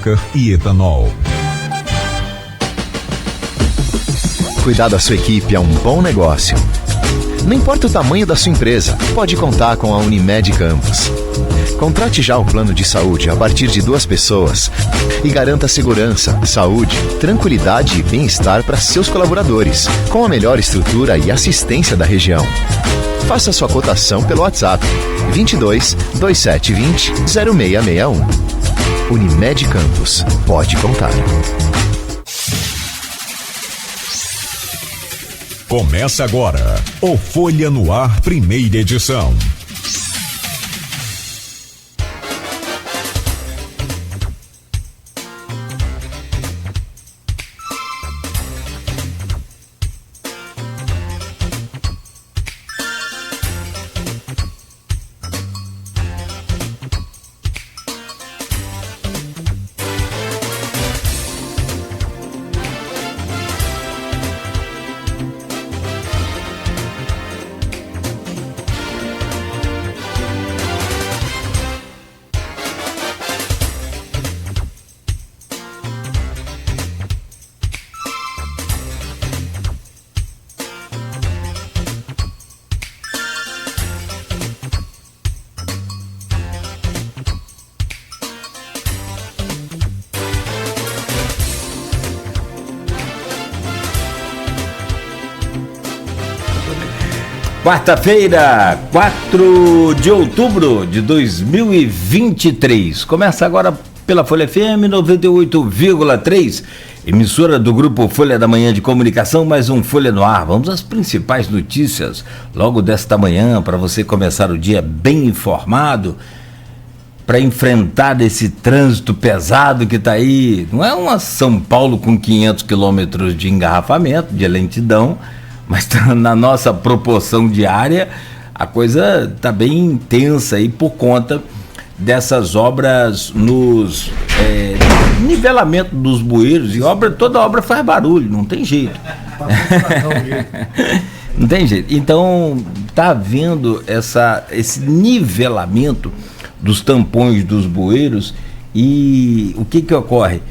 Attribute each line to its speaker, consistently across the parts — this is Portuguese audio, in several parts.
Speaker 1: açúcar e etanol.
Speaker 2: Cuidar da sua equipe é um bom negócio. Não importa o tamanho da sua empresa, pode contar com a Unimed Campos. Contrate já o plano de saúde a partir de 2 pessoas e garanta segurança, saúde, tranquilidade e bem-estar para seus colaboradores, com a melhor estrutura e assistência da região. Faça sua cotação pelo WhatsApp 22 2720 0661. Unimed Campos, pode contar.
Speaker 1: Começa agora o Folha no Ar, primeira edição.
Speaker 3: Quarta-feira, 4 de outubro de 2023. Começa agora pela Folha FM 98,3, emissora do grupo Folha da Manhã de Comunicação, mais um Folha no Ar. Vamos às principais notícias logo desta manhã, para você começar o dia bem informado, para enfrentar esse trânsito pesado que está aí. Não é uma São Paulo com 500 quilômetros de engarrafamento, de lentidão, mas na nossa proporção diária a coisa está bem intensa aí por conta dessas obras nos nivelamento dos bueiros. E toda obra faz barulho, não tem jeito. Não tem jeito. Então está havendo esse nivelamento dos tampões dos bueiros, e o que ocorre?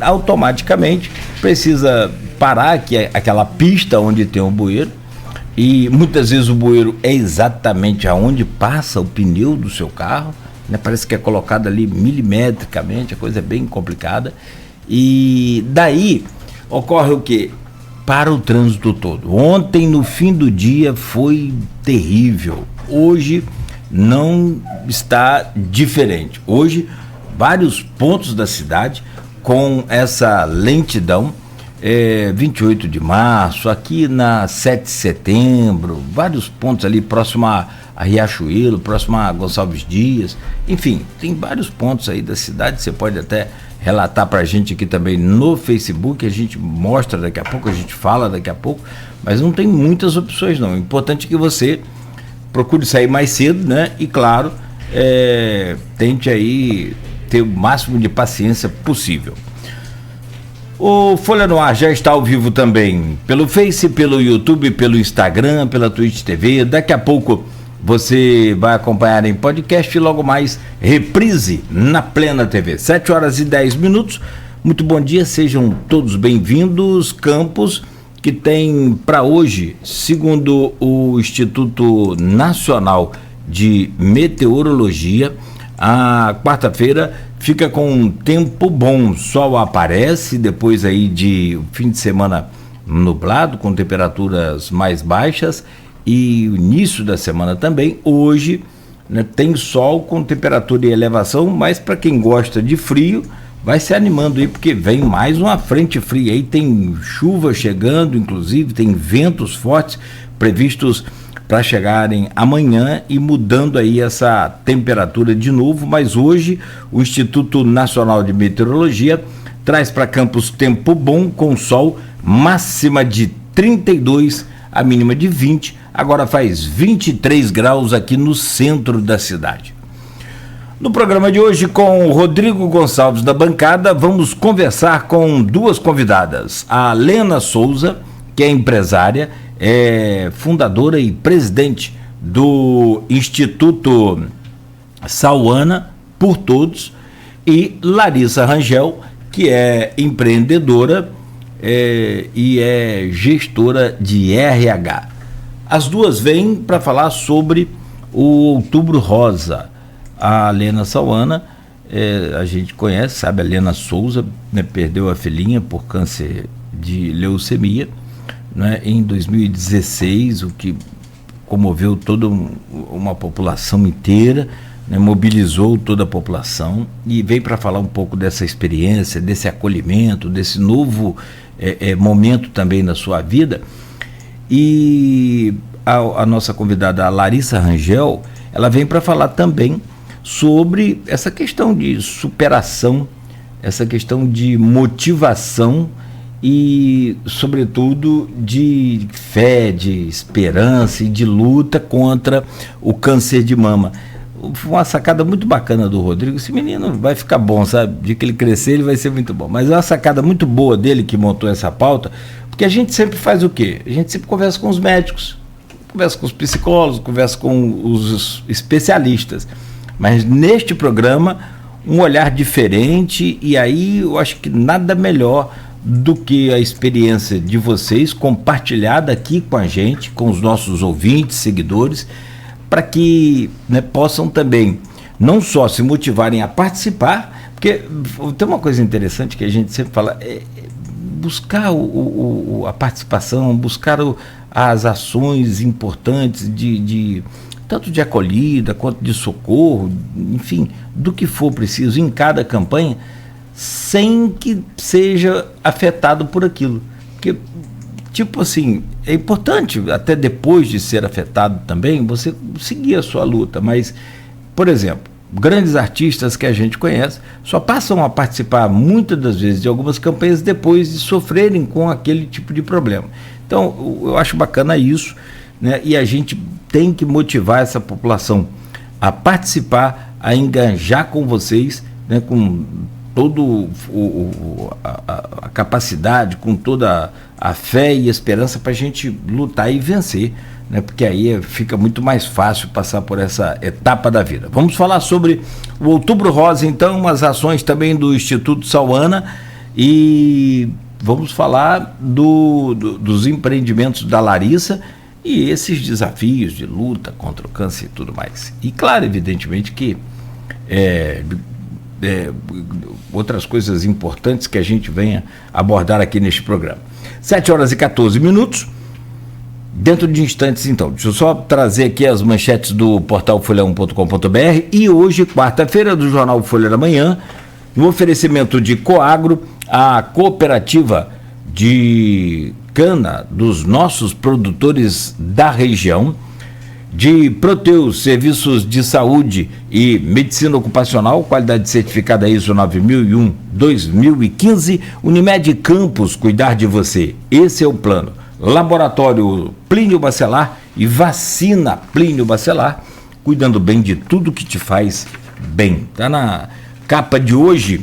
Speaker 3: Automaticamente precisa parar aquela pista onde tem um bueiro, e muitas vezes o bueiro é exatamente aonde passa o pneu do seu carro, né? Parece que é colocado ali milimetricamente, a coisa é bem complicada, e daí ocorre o quê? Para o trânsito todo. Ontem, no fim do dia, foi terrível. Hoje não está diferente. Hoje, vários pontos da cidade com essa lentidão, 28 de março, aqui na 7 de setembro, vários pontos ali próximo a Riachuelo, próximo a Gonçalves Dias, enfim, tem vários pontos aí da cidade. Você pode até relatar pra gente aqui também no Facebook, a gente mostra daqui a pouco, a gente fala daqui a pouco, mas não tem muitas opções não. O importante é que você procure sair mais cedo, né? E claro, tente aí ter o máximo de paciência possível. O Folha no Ar já está ao vivo também pelo Face, pelo YouTube, pelo Instagram, pela Twitch TV. Daqui a pouco você vai acompanhar em podcast e logo mais reprise na Plena TV. 7h10. Muito bom dia, sejam todos bem-vindos. Campos, que tem para hoje, segundo o Instituto Nacional de Meteorologia, a quarta-feira fica com um tempo bom. O sol aparece depois aí de fim de semana nublado, com temperaturas mais baixas, e o início da semana também. Hoje, né, tem sol com temperatura e elevação, mas para quem gosta de frio, vai se animando aí, porque vem mais uma frente fria aí, tem chuva chegando, inclusive tem ventos fortes previstos para chegarem amanhã e mudando aí essa temperatura de novo. Mas hoje o Instituto Nacional de Meteorologia traz para Campos tempo bom com sol, máxima de 32, a mínima de 20, agora faz 23 graus aqui no centro da cidade. No programa de hoje, com o Rodrigo Gonçalves da bancada, vamos conversar com duas convidadas. A Lena Souza, que é empresária, é fundadora e presidente do Instituto Sauana por Todos, e Larissa Rangel, que é empreendedora e é gestora de RH. As duas vêm para falar sobre o Outubro Rosa. A Lena Sauana, a gente conhece, sabe, a Lena Souza, né, perdeu a filhinha por câncer de leucemia, né, em 2016, o que comoveu toda uma população inteira, né, mobilizou toda a população, e veio para falar um pouco dessa experiência, desse acolhimento, desse novo momento também na sua vida. E a nossa convidada, a Larissa Rangel, ela vem para falar também sobre essa questão de superação, essa questão de motivação e, sobretudo, de fé, de esperança e de luta contra o câncer de mama. Foi uma sacada muito bacana do Rodrigo. Esse menino vai ficar bom, sabe? De que ele crescer, ele vai ser muito bom. Mas é uma sacada muito boa dele que montou essa pauta, porque a gente sempre faz o quê? A gente sempre conversa com os médicos, conversa com os psicólogos, conversa com os especialistas. Mas neste programa, um olhar diferente, e aí eu acho que nada melhor do que a experiência de vocês compartilhada aqui com a gente, com os nossos ouvintes, seguidores, para que, né, possam também não só se motivarem a participar, porque tem uma coisa interessante que a gente sempre fala, buscar a participação, buscar as ações importantes tanto de acolhida quanto de socorro, enfim, do que for preciso em cada campanha, sem que seja afetado por aquilo. Porque, tipo assim, é importante, até depois de ser afetado também, você seguir a sua luta. Mas, por exemplo, grandes artistas que a gente conhece só passam a participar muitas das vezes de algumas campanhas depois de sofrerem com aquele tipo de problema. Então, eu acho bacana isso, né? E a gente tem que motivar essa população a participar, a engajar com vocês, né? Com toda a capacidade, com toda a fé e esperança para a gente lutar e vencer, né? Porque aí fica muito mais fácil passar por essa etapa da vida. Vamos falar sobre o Outubro Rosa, então, as ações também do Instituto Sauana, e vamos falar dos empreendimentos da Larissa e esses desafios de luta contra o câncer e tudo mais. E claro, evidentemente que outras coisas importantes que a gente venha abordar aqui neste programa. 7h14. Dentro de instantes, então, deixa eu só trazer aqui as manchetes do portal folha1.com.br, e hoje, quarta-feira, do jornal Folha da Manhã, no oferecimento de Coagro, a cooperativa de cana dos nossos produtores da região, de Proteus, serviços de saúde e medicina ocupacional, qualidade certificada ISO 9001-2015, Unimed Campos, cuidar de você, esse é o plano. Laboratório Plínio Bacelar e vacina Plínio Bacelar, cuidando bem de tudo que te faz bem. Está na capa de hoje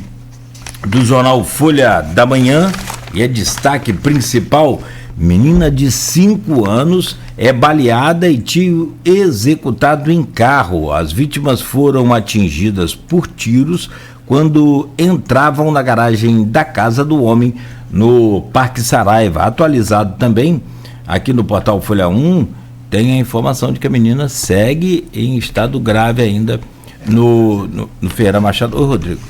Speaker 3: do jornal Folha da Manhã, e é destaque principal: menina de 5 anos é baleada e tiro executado em carro. As vítimas foram atingidas por tiros quando entravam na garagem da casa do homem no Parque Saraiva. Atualizado também aqui no portal Folha 1, tem a informação de que a menina segue em estado grave ainda no Ferreira Machado. Ô, Rodrigo.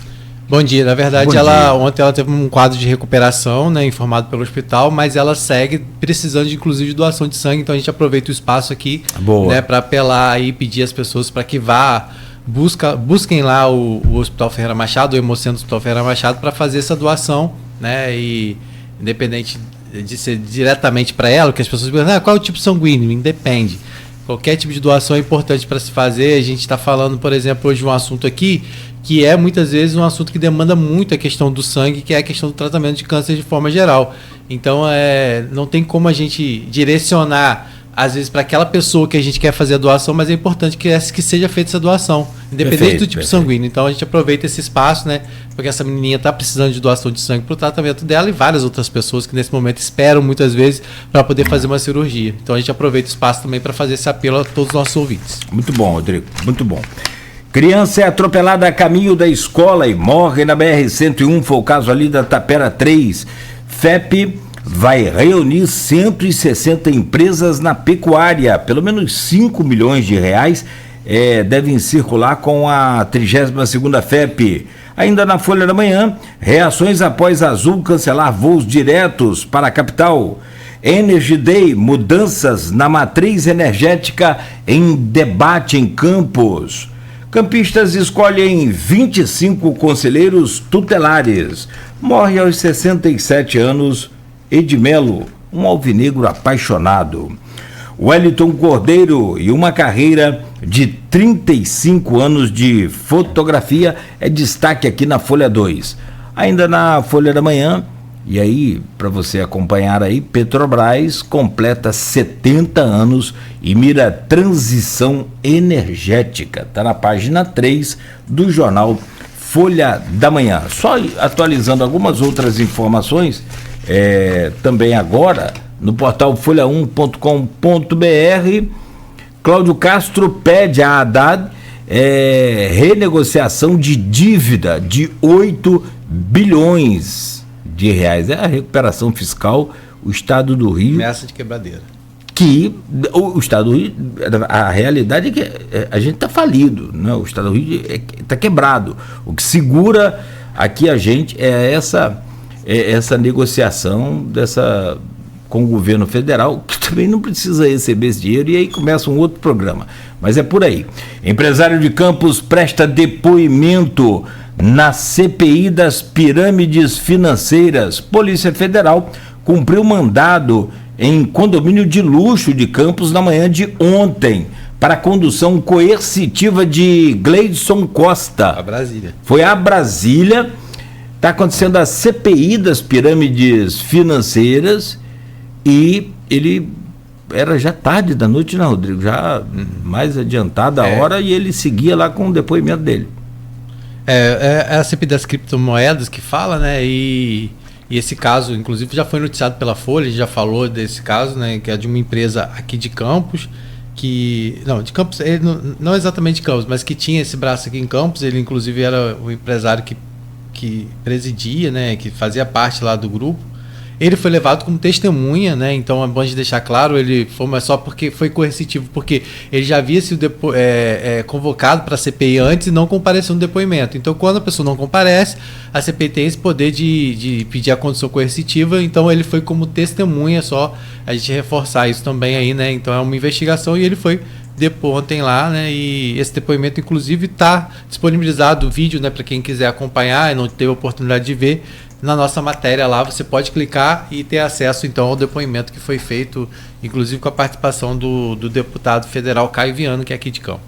Speaker 4: Bom dia. Na verdade, ontem ela teve um quadro de recuperação, né, informado pelo hospital, mas ela segue precisando, inclusive, de doação de sangue. Então a gente aproveita o espaço aqui, né, para apelar e pedir às pessoas para que busquem lá o Hospital Ferreira Machado, o Hemocentro do Hospital Ferreira Machado, para fazer essa doação, né, e independente de ser diretamente para ela, que as pessoas perguntam, qual é o tipo sanguíneo? Independe. Qualquer tipo de doação é importante para se fazer. A gente está falando, por exemplo, hoje de um assunto aqui que é muitas vezes um assunto que demanda muito a questão do sangue, que é a questão do tratamento de câncer de forma geral. Então, não tem como a gente direcionar, às vezes, para aquela pessoa que a gente quer fazer a doação, mas é importante que seja feita essa doação, independente do tipo sanguíneo. Então, a gente aproveita esse espaço, né, porque essa menininha está precisando de doação de sangue para o tratamento dela, e várias outras pessoas que nesse momento esperam muitas vezes para poder fazer uma cirurgia. Então, a gente aproveita o espaço também para fazer esse apelo a todos os nossos ouvintes.
Speaker 3: Muito bom, Rodrigo, muito bom. Criança é atropelada a caminho da escola e morre na BR-101, foi o caso ali da Tapera 3. FEP vai reunir 160 empresas na pecuária, pelo menos 5 milhões de reais devem circular com a 32ª FEP. Ainda na Folha da Manhã, reações após a Azul cancelar voos diretos para a capital. Energy Day, mudanças na matriz energética em debate em Campos. Campistas escolhem 25 conselheiros tutelares. Morre aos 67 anos Edmelo, um alvinegro apaixonado. Wellington Cordeiro e uma carreira de 35 anos de fotografia é destaque aqui na Folha 2. Ainda na Folha da Manhã, e aí, para você acompanhar aí, Petrobras completa 70 anos e mira transição energética. Está na página 3 do jornal Folha da Manhã. Só atualizando algumas outras informações, também agora, no portal folha1.com.br, Cláudio Castro pede a Haddad renegociação de dívida de 8 bilhões de reais. É a recuperação fiscal, o Estado do Rio...
Speaker 4: Ameaça de quebradeira.
Speaker 3: Que o Estado do Rio, a realidade é que a gente está falido, né? O Estado do Rio está quebrado. O que segura aqui a gente é essa negociação com o governo federal, que também não precisa receber esse dinheiro, e aí começa um outro programa. Mas é por aí. Empresário de Campos presta depoimento na CPI das pirâmides financeiras. Polícia Federal cumpriu mandado em condomínio de luxo de Campos na manhã de ontem para a condução coercitiva de Gleidson Costa.
Speaker 4: A Brasília.
Speaker 3: Foi a Brasília. Está acontecendo a CPI das pirâmides financeiras e ele era já tarde da noite, né, Rodrigo? Já mais adiantada a hora, e ele seguia lá com o depoimento dele.
Speaker 4: É a CPI das criptomoedas que fala, né? E esse caso, inclusive, já foi noticiado pela Folha, já falou desse caso, né? Que é de uma empresa aqui de Campos, de Campos, ele não exatamente de Campos, mas que tinha esse braço aqui em Campos. Ele, inclusive, era o empresário que presidia, né? Que fazia parte lá do grupo. Ele foi levado como testemunha, né? Então é bom de deixar claro, ele foi, mas só porque foi coercitivo, porque ele já havia sido convocado para a CPI antes e não compareceu no depoimento. Então, quando a pessoa não comparece, a CPI tem esse poder de pedir a condição coercitiva. Então, ele foi como testemunha, só a gente reforçar isso também aí, né? Então, é uma investigação e ele foi ontem lá, né? E esse depoimento, inclusive, está disponibilizado o vídeo, né? Para quem quiser acompanhar e não teve a oportunidade de ver. Na nossa matéria lá, você pode clicar e ter acesso, então, ao depoimento que foi feito, inclusive com a participação do deputado federal Caio Viano, que é aqui de Campos.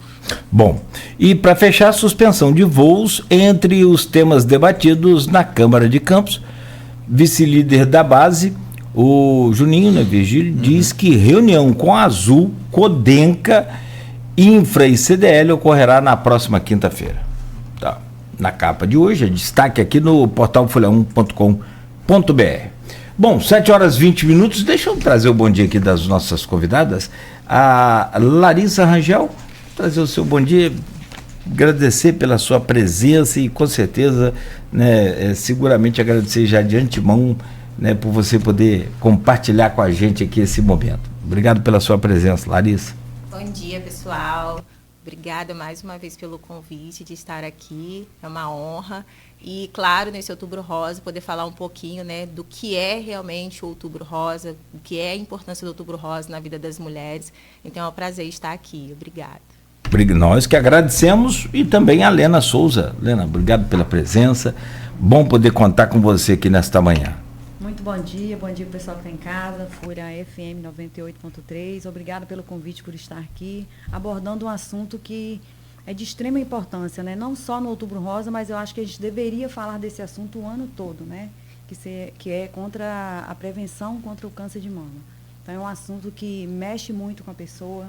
Speaker 3: Bom, e para fechar, suspensão de voos entre os temas debatidos na Câmara de Campos, vice-líder da base, o Juninho, né, Virgílio, diz que reunião com a Azul, Codenca, Infra e CDL ocorrerá na próxima quinta-feira. Tá. Na capa de hoje, destaque aqui no portal folha1.com.br. Bom, 7h20, deixa eu trazer o bom dia aqui das nossas convidadas. A Larissa Rangel, trazer o seu bom dia, agradecer pela sua presença e com certeza, né, seguramente agradecer já de antemão, né, por você poder compartilhar com a gente aqui esse momento. Obrigado pela sua presença, Larissa.
Speaker 5: Bom dia, pessoal. Obrigada mais uma vez pelo convite de estar aqui, é uma honra. E, claro, nesse Outubro Rosa, poder falar um pouquinho, né, do que é realmente o Outubro Rosa, o que é a importância do Outubro Rosa na vida das mulheres. Então, é um prazer estar aqui. Obrigada.
Speaker 3: Nós que agradecemos, e também a Lena Souza. Lena, obrigado pela presença. Bom poder contar com você aqui nesta manhã.
Speaker 6: Muito bom dia pessoal que está em casa, Folha FM 98.3, obrigada pelo convite por estar aqui, abordando um assunto que é de extrema importância, né? Não só no Outubro Rosa, mas eu acho que a gente deveria falar desse assunto o ano todo, né? Que é contra a prevenção contra o câncer de mama. Então é um assunto que mexe muito com a pessoa,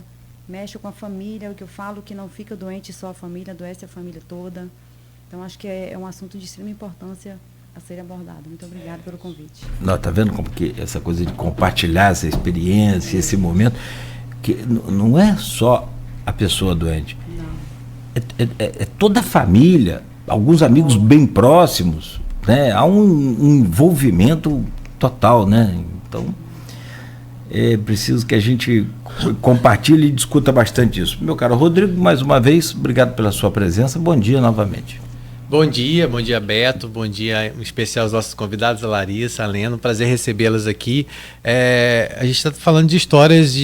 Speaker 6: mexe com a família, o que eu falo que não fica doente só a família, adoece a família toda. Então acho que é um assunto de extrema importância a ser abordado. Muito obrigada pelo convite.
Speaker 3: Não, tá vendo como que essa coisa de compartilhar essa experiência, esse momento, que não é só a pessoa doente.
Speaker 6: Não.
Speaker 3: é toda a família, alguns amigos bem próximos, né? Há um envolvimento total, né? Então, é preciso que a gente compartilhe e discuta bastante isso. Meu caro Rodrigo, mais uma vez, obrigado pela sua presença. Bom dia novamente.
Speaker 4: Bom dia Beto, bom dia em especial aos nossos convidados, a Larissa, a Lena, um prazer recebê-las aqui. A gente está falando de histórias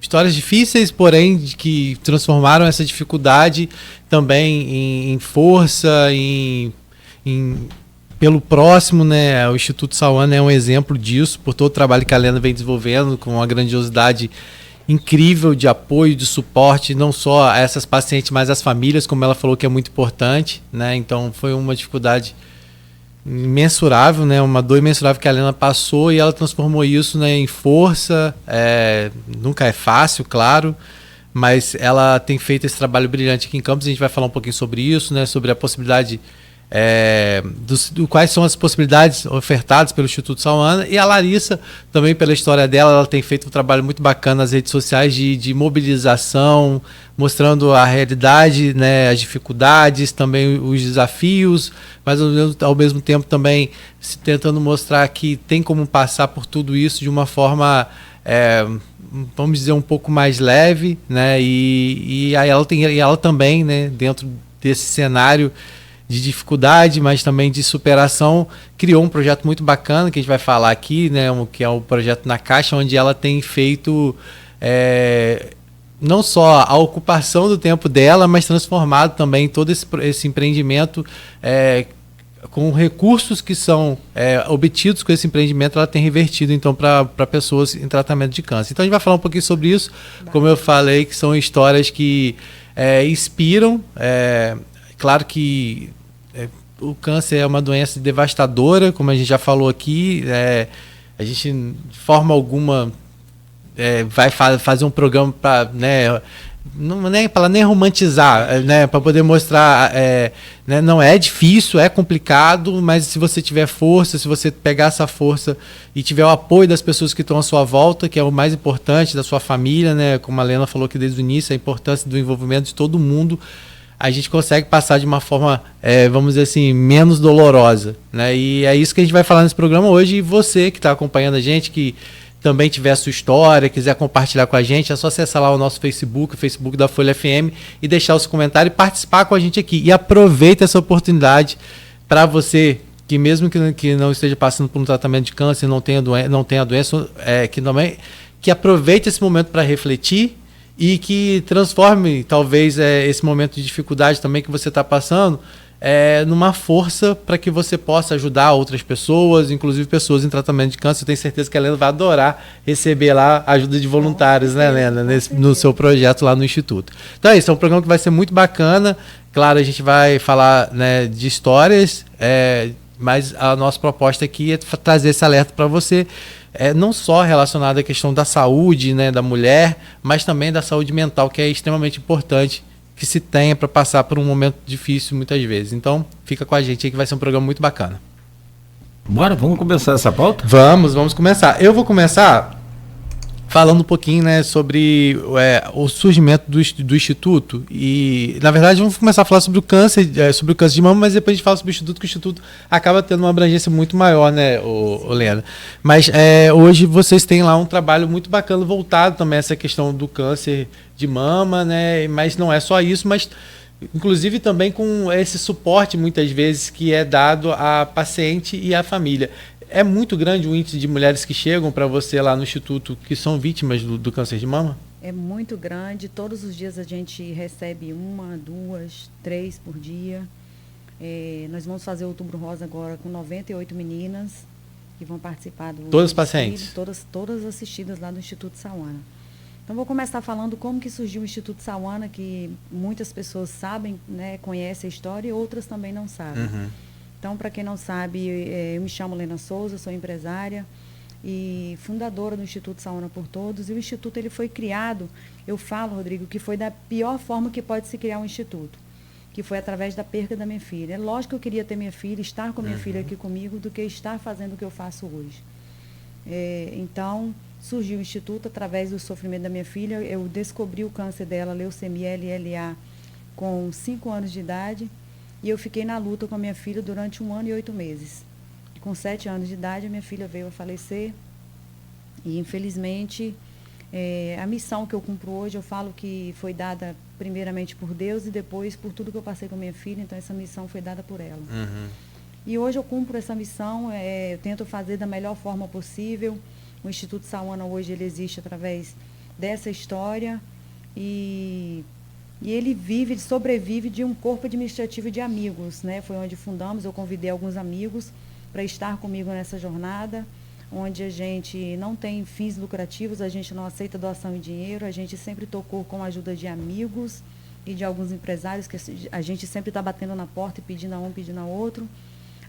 Speaker 4: histórias difíceis, porém que transformaram essa dificuldade também em força, pelo próximo, né? O Instituto Sauana é um exemplo disso, por todo o trabalho que a Lena vem desenvolvendo, com uma grandiosidade incrível de apoio, de suporte, não só a essas pacientes, mas às famílias, como ela falou que é muito importante, né? Então foi uma dificuldade imensurável, né? Uma dor imensurável que a Lena passou e ela transformou isso, né, em força. Nunca é fácil, claro, mas ela tem feito esse trabalho brilhante aqui em Campos. A gente vai falar um pouquinho sobre isso, né? Sobre a possibilidade quais são as possibilidades ofertadas pelo Instituto Sauana, e a Larissa também, pela história dela, ela tem feito um trabalho muito bacana nas redes sociais de mobilização, mostrando a realidade, né, as dificuldades, também os desafios, mas ao mesmo tempo também tentando mostrar que tem como passar por tudo isso de uma forma, vamos dizer, um pouco mais leve, né, e ela também, né, dentro desse cenário de dificuldade, mas também de superação, criou um projeto muito bacana que a gente vai falar aqui, né, que é o projeto Na Caixa, onde ela tem feito não só a ocupação do tempo dela, mas transformado também todo esse empreendimento com recursos que são obtidos com esse empreendimento, ela tem revertido então para pessoas em tratamento de câncer. Então a gente vai falar um pouquinho sobre isso, como eu falei, que são histórias que inspiram. Claro que o câncer é uma doença devastadora, como a gente já falou aqui. A gente, de forma alguma, vai fazer um programa para, né, nem romantizar, né, para poder mostrar, né, não é difícil, é complicado, mas se você tiver força, se você pegar essa força e tiver o apoio das pessoas que estão à sua volta, que é o mais importante, da sua família, né, como a Lena falou aqui desde o início, a importância do envolvimento de todo mundo, a gente consegue passar de uma forma, vamos dizer assim, menos dolorosa, né? E é isso que a gente vai falar nesse programa hoje. E você que está acompanhando a gente, que também tiver a sua história, quiser compartilhar com a gente, é só acessar lá o nosso Facebook, o Facebook da Folha FM, e deixar o seu comentário e participar com a gente aqui. E aproveita essa oportunidade para você que, mesmo que não esteja passando por um tratamento de câncer, não tenha a doença, que aproveite esse momento para refletir e que transforme, talvez, esse momento de dificuldade também que você está passando numa força para que você possa ajudar outras pessoas, inclusive pessoas em tratamento de câncer. Eu tenho certeza que a Helena vai adorar receber lá a ajuda de voluntários, né, Helena, no seu projeto lá no Instituto. Então é isso, é um programa que vai ser muito bacana. Claro, a gente vai falar, né, de histórias, mas a nossa proposta aqui é trazer esse alerta para você, não só relacionado à questão da saúde, né, da mulher, mas também da saúde mental, que é extremamente importante que se tenha para passar por um momento difícil muitas vezes. Então, fica com a gente aí que vai ser um programa muito bacana.
Speaker 3: Bora, vamos começar essa pauta?
Speaker 4: Vamos começar. Eu vou começar falando um pouquinho, né, sobre o surgimento do Instituto. E, na verdade, vamos começar a falar sobre o câncer de mama, mas depois a gente fala sobre o Instituto, que o Instituto acaba tendo uma abrangência muito maior, né, Lena? Mas hoje vocês têm lá um trabalho muito bacana voltado também a essa questão do câncer de mama, né? Mas não é só isso, mas inclusive também com esse suporte, muitas vezes, que é dado à paciente e à família. É muito grande o índice de mulheres que chegam para você lá no Instituto que são vítimas do câncer de mama?
Speaker 6: É muito grande. Todos os dias a gente recebe 1, 2, 3 por dia. Nós vamos fazer o Outubro Rosa agora com 98 meninas que vão participar do...
Speaker 4: Todas pacientes?
Speaker 6: Todas assistidas lá do Instituto Sauana. Então, vou começar falando como que surgiu o Instituto Sauana, que muitas pessoas sabem, né, conhecem a história, e outras também não sabem.
Speaker 4: Uhum.
Speaker 6: Então, para quem não sabe, eu me chamo Lena Souza, sou empresária e fundadora do Instituto Sauana por Todos. E o Instituto ele foi criado, eu falo, Rodrigo, que foi da pior forma que pode se criar um instituto, que foi através da perda da minha filha. É lógico que eu queria ter minha filha, estar com minha filha aqui comigo, do que estar fazendo o que eu faço hoje. Então, surgiu o Instituto através do sofrimento da minha filha. Eu descobri o câncer dela, leucemia LLA, com 5 anos de idade, e eu fiquei na luta com a minha filha durante 1 ano e 8 meses. Com 7 anos de idade, a minha filha veio a falecer, e infelizmente a missão que eu cumpro hoje, eu falo que foi dada primeiramente por Deus e depois por tudo que eu passei com a minha filha, então essa missão foi dada por ela. E hoje eu cumpro essa missão, eu tento fazer da melhor forma possível. O Instituto Sauana hoje ele existe através dessa história e ele sobrevive de um corpo administrativo de amigos, né? Foi onde fundamos, eu convidei alguns amigos para estar comigo nessa jornada, onde a gente não tem fins lucrativos, a gente não aceita doação em dinheiro, a gente sempre tocou com a ajuda de amigos e de alguns empresários, que a gente sempre está batendo na porta e pedindo a um, pedindo a outro.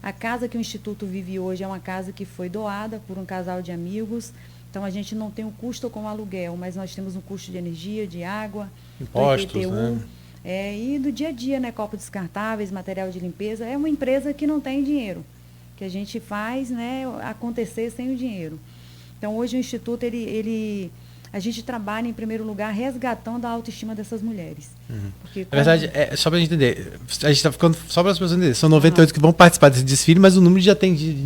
Speaker 6: A casa que o Instituto vive hoje é uma casa que foi doada por um casal de amigos, então a gente não tem um custo com aluguel, mas nós temos um custo de energia, de água,
Speaker 4: impostos,
Speaker 6: do IPTU,
Speaker 4: né?
Speaker 6: E do dia a dia, né, copos descartáveis, material de limpeza. É uma empresa que não tem dinheiro, que a gente faz, né, acontecer sem o dinheiro. Então hoje o Instituto, a gente trabalha em primeiro lugar resgatando a autoestima dessas mulheres. Porque
Speaker 4: na verdade, só para a gente entender, a gente está ficando, só para as pessoas entenderem, são 98 que vão participar desse desfile, mas o número de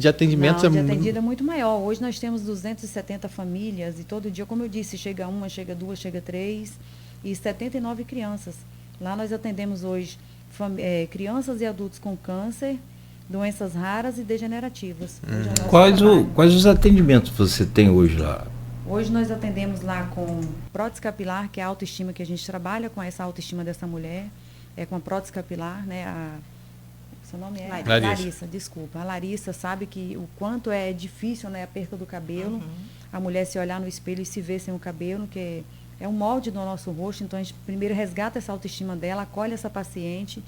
Speaker 4: atendimentos
Speaker 6: é muito maior. Hoje nós temos 270 famílias e todo dia, como eu disse, chega 1, chega 2, chega 3 e 79 crianças. Lá nós atendemos hoje crianças e adultos com câncer, doenças raras e degenerativas.
Speaker 3: Quais os atendimentos você tem hoje lá?
Speaker 6: Hoje nós atendemos lá com prótese capilar, que é a autoestima que a gente trabalha com essa autoestima dessa mulher, com a prótese capilar, né? Seu nome é? Larissa, desculpa. A Larissa sabe que o quanto é difícil, né, a perda do cabelo, a mulher se olhar no espelho e se ver sem o cabelo, que é um molde do nosso rosto, então a gente primeiro resgata essa autoestima dela, acolhe essa paciente,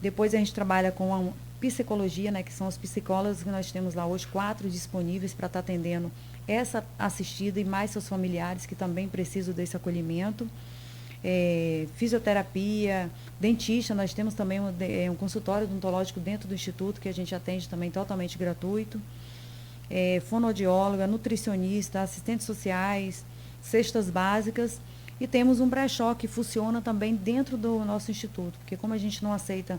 Speaker 6: depois a gente trabalha com a psicologia, né, que são os psicólogos que nós temos lá hoje, 4 disponíveis para estar atendendo essa assistida e mais seus familiares que também precisam desse acolhimento. Fisioterapia, dentista, nós temos também um consultório odontológico dentro do Instituto que a gente atende também totalmente gratuito. Fonoaudióloga, nutricionista, assistentes sociais, cestas básicas, e temos um brechó que funciona também dentro do nosso Instituto, porque como a gente não aceita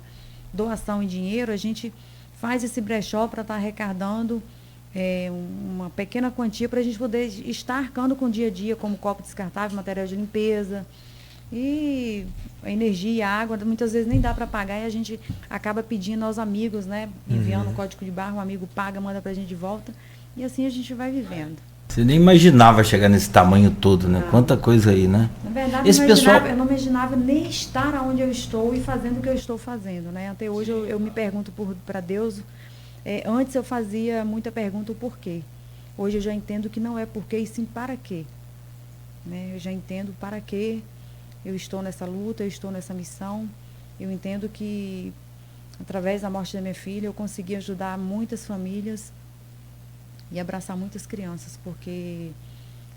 Speaker 6: doação em dinheiro, a gente faz esse brechó para estar arrecadando uma pequena quantia para a gente poder estar arcando com o dia a dia, como copo descartável, material de limpeza, e a energia, a água, muitas vezes nem dá para pagar e a gente acaba pedindo aos amigos, né? Enviando um código de barra, um amigo paga, manda para a gente de volta, e assim a gente vai vivendo.
Speaker 3: Você nem imaginava chegar nesse tamanho todo, né? Quanta coisa aí, né?
Speaker 6: Na verdade, eu não imaginava nem estar onde eu estou e fazendo o que eu estou fazendo, né? Até hoje eu me pergunto para Deus. Antes eu fazia muita pergunta o porquê. Hoje eu já entendo que não é porquê, e sim para quê. Né? Eu já entendo para quê eu estou nessa luta, eu estou nessa missão. Eu entendo que, através da morte da minha filha, eu consegui ajudar muitas famílias e abraçar muitas crianças, porque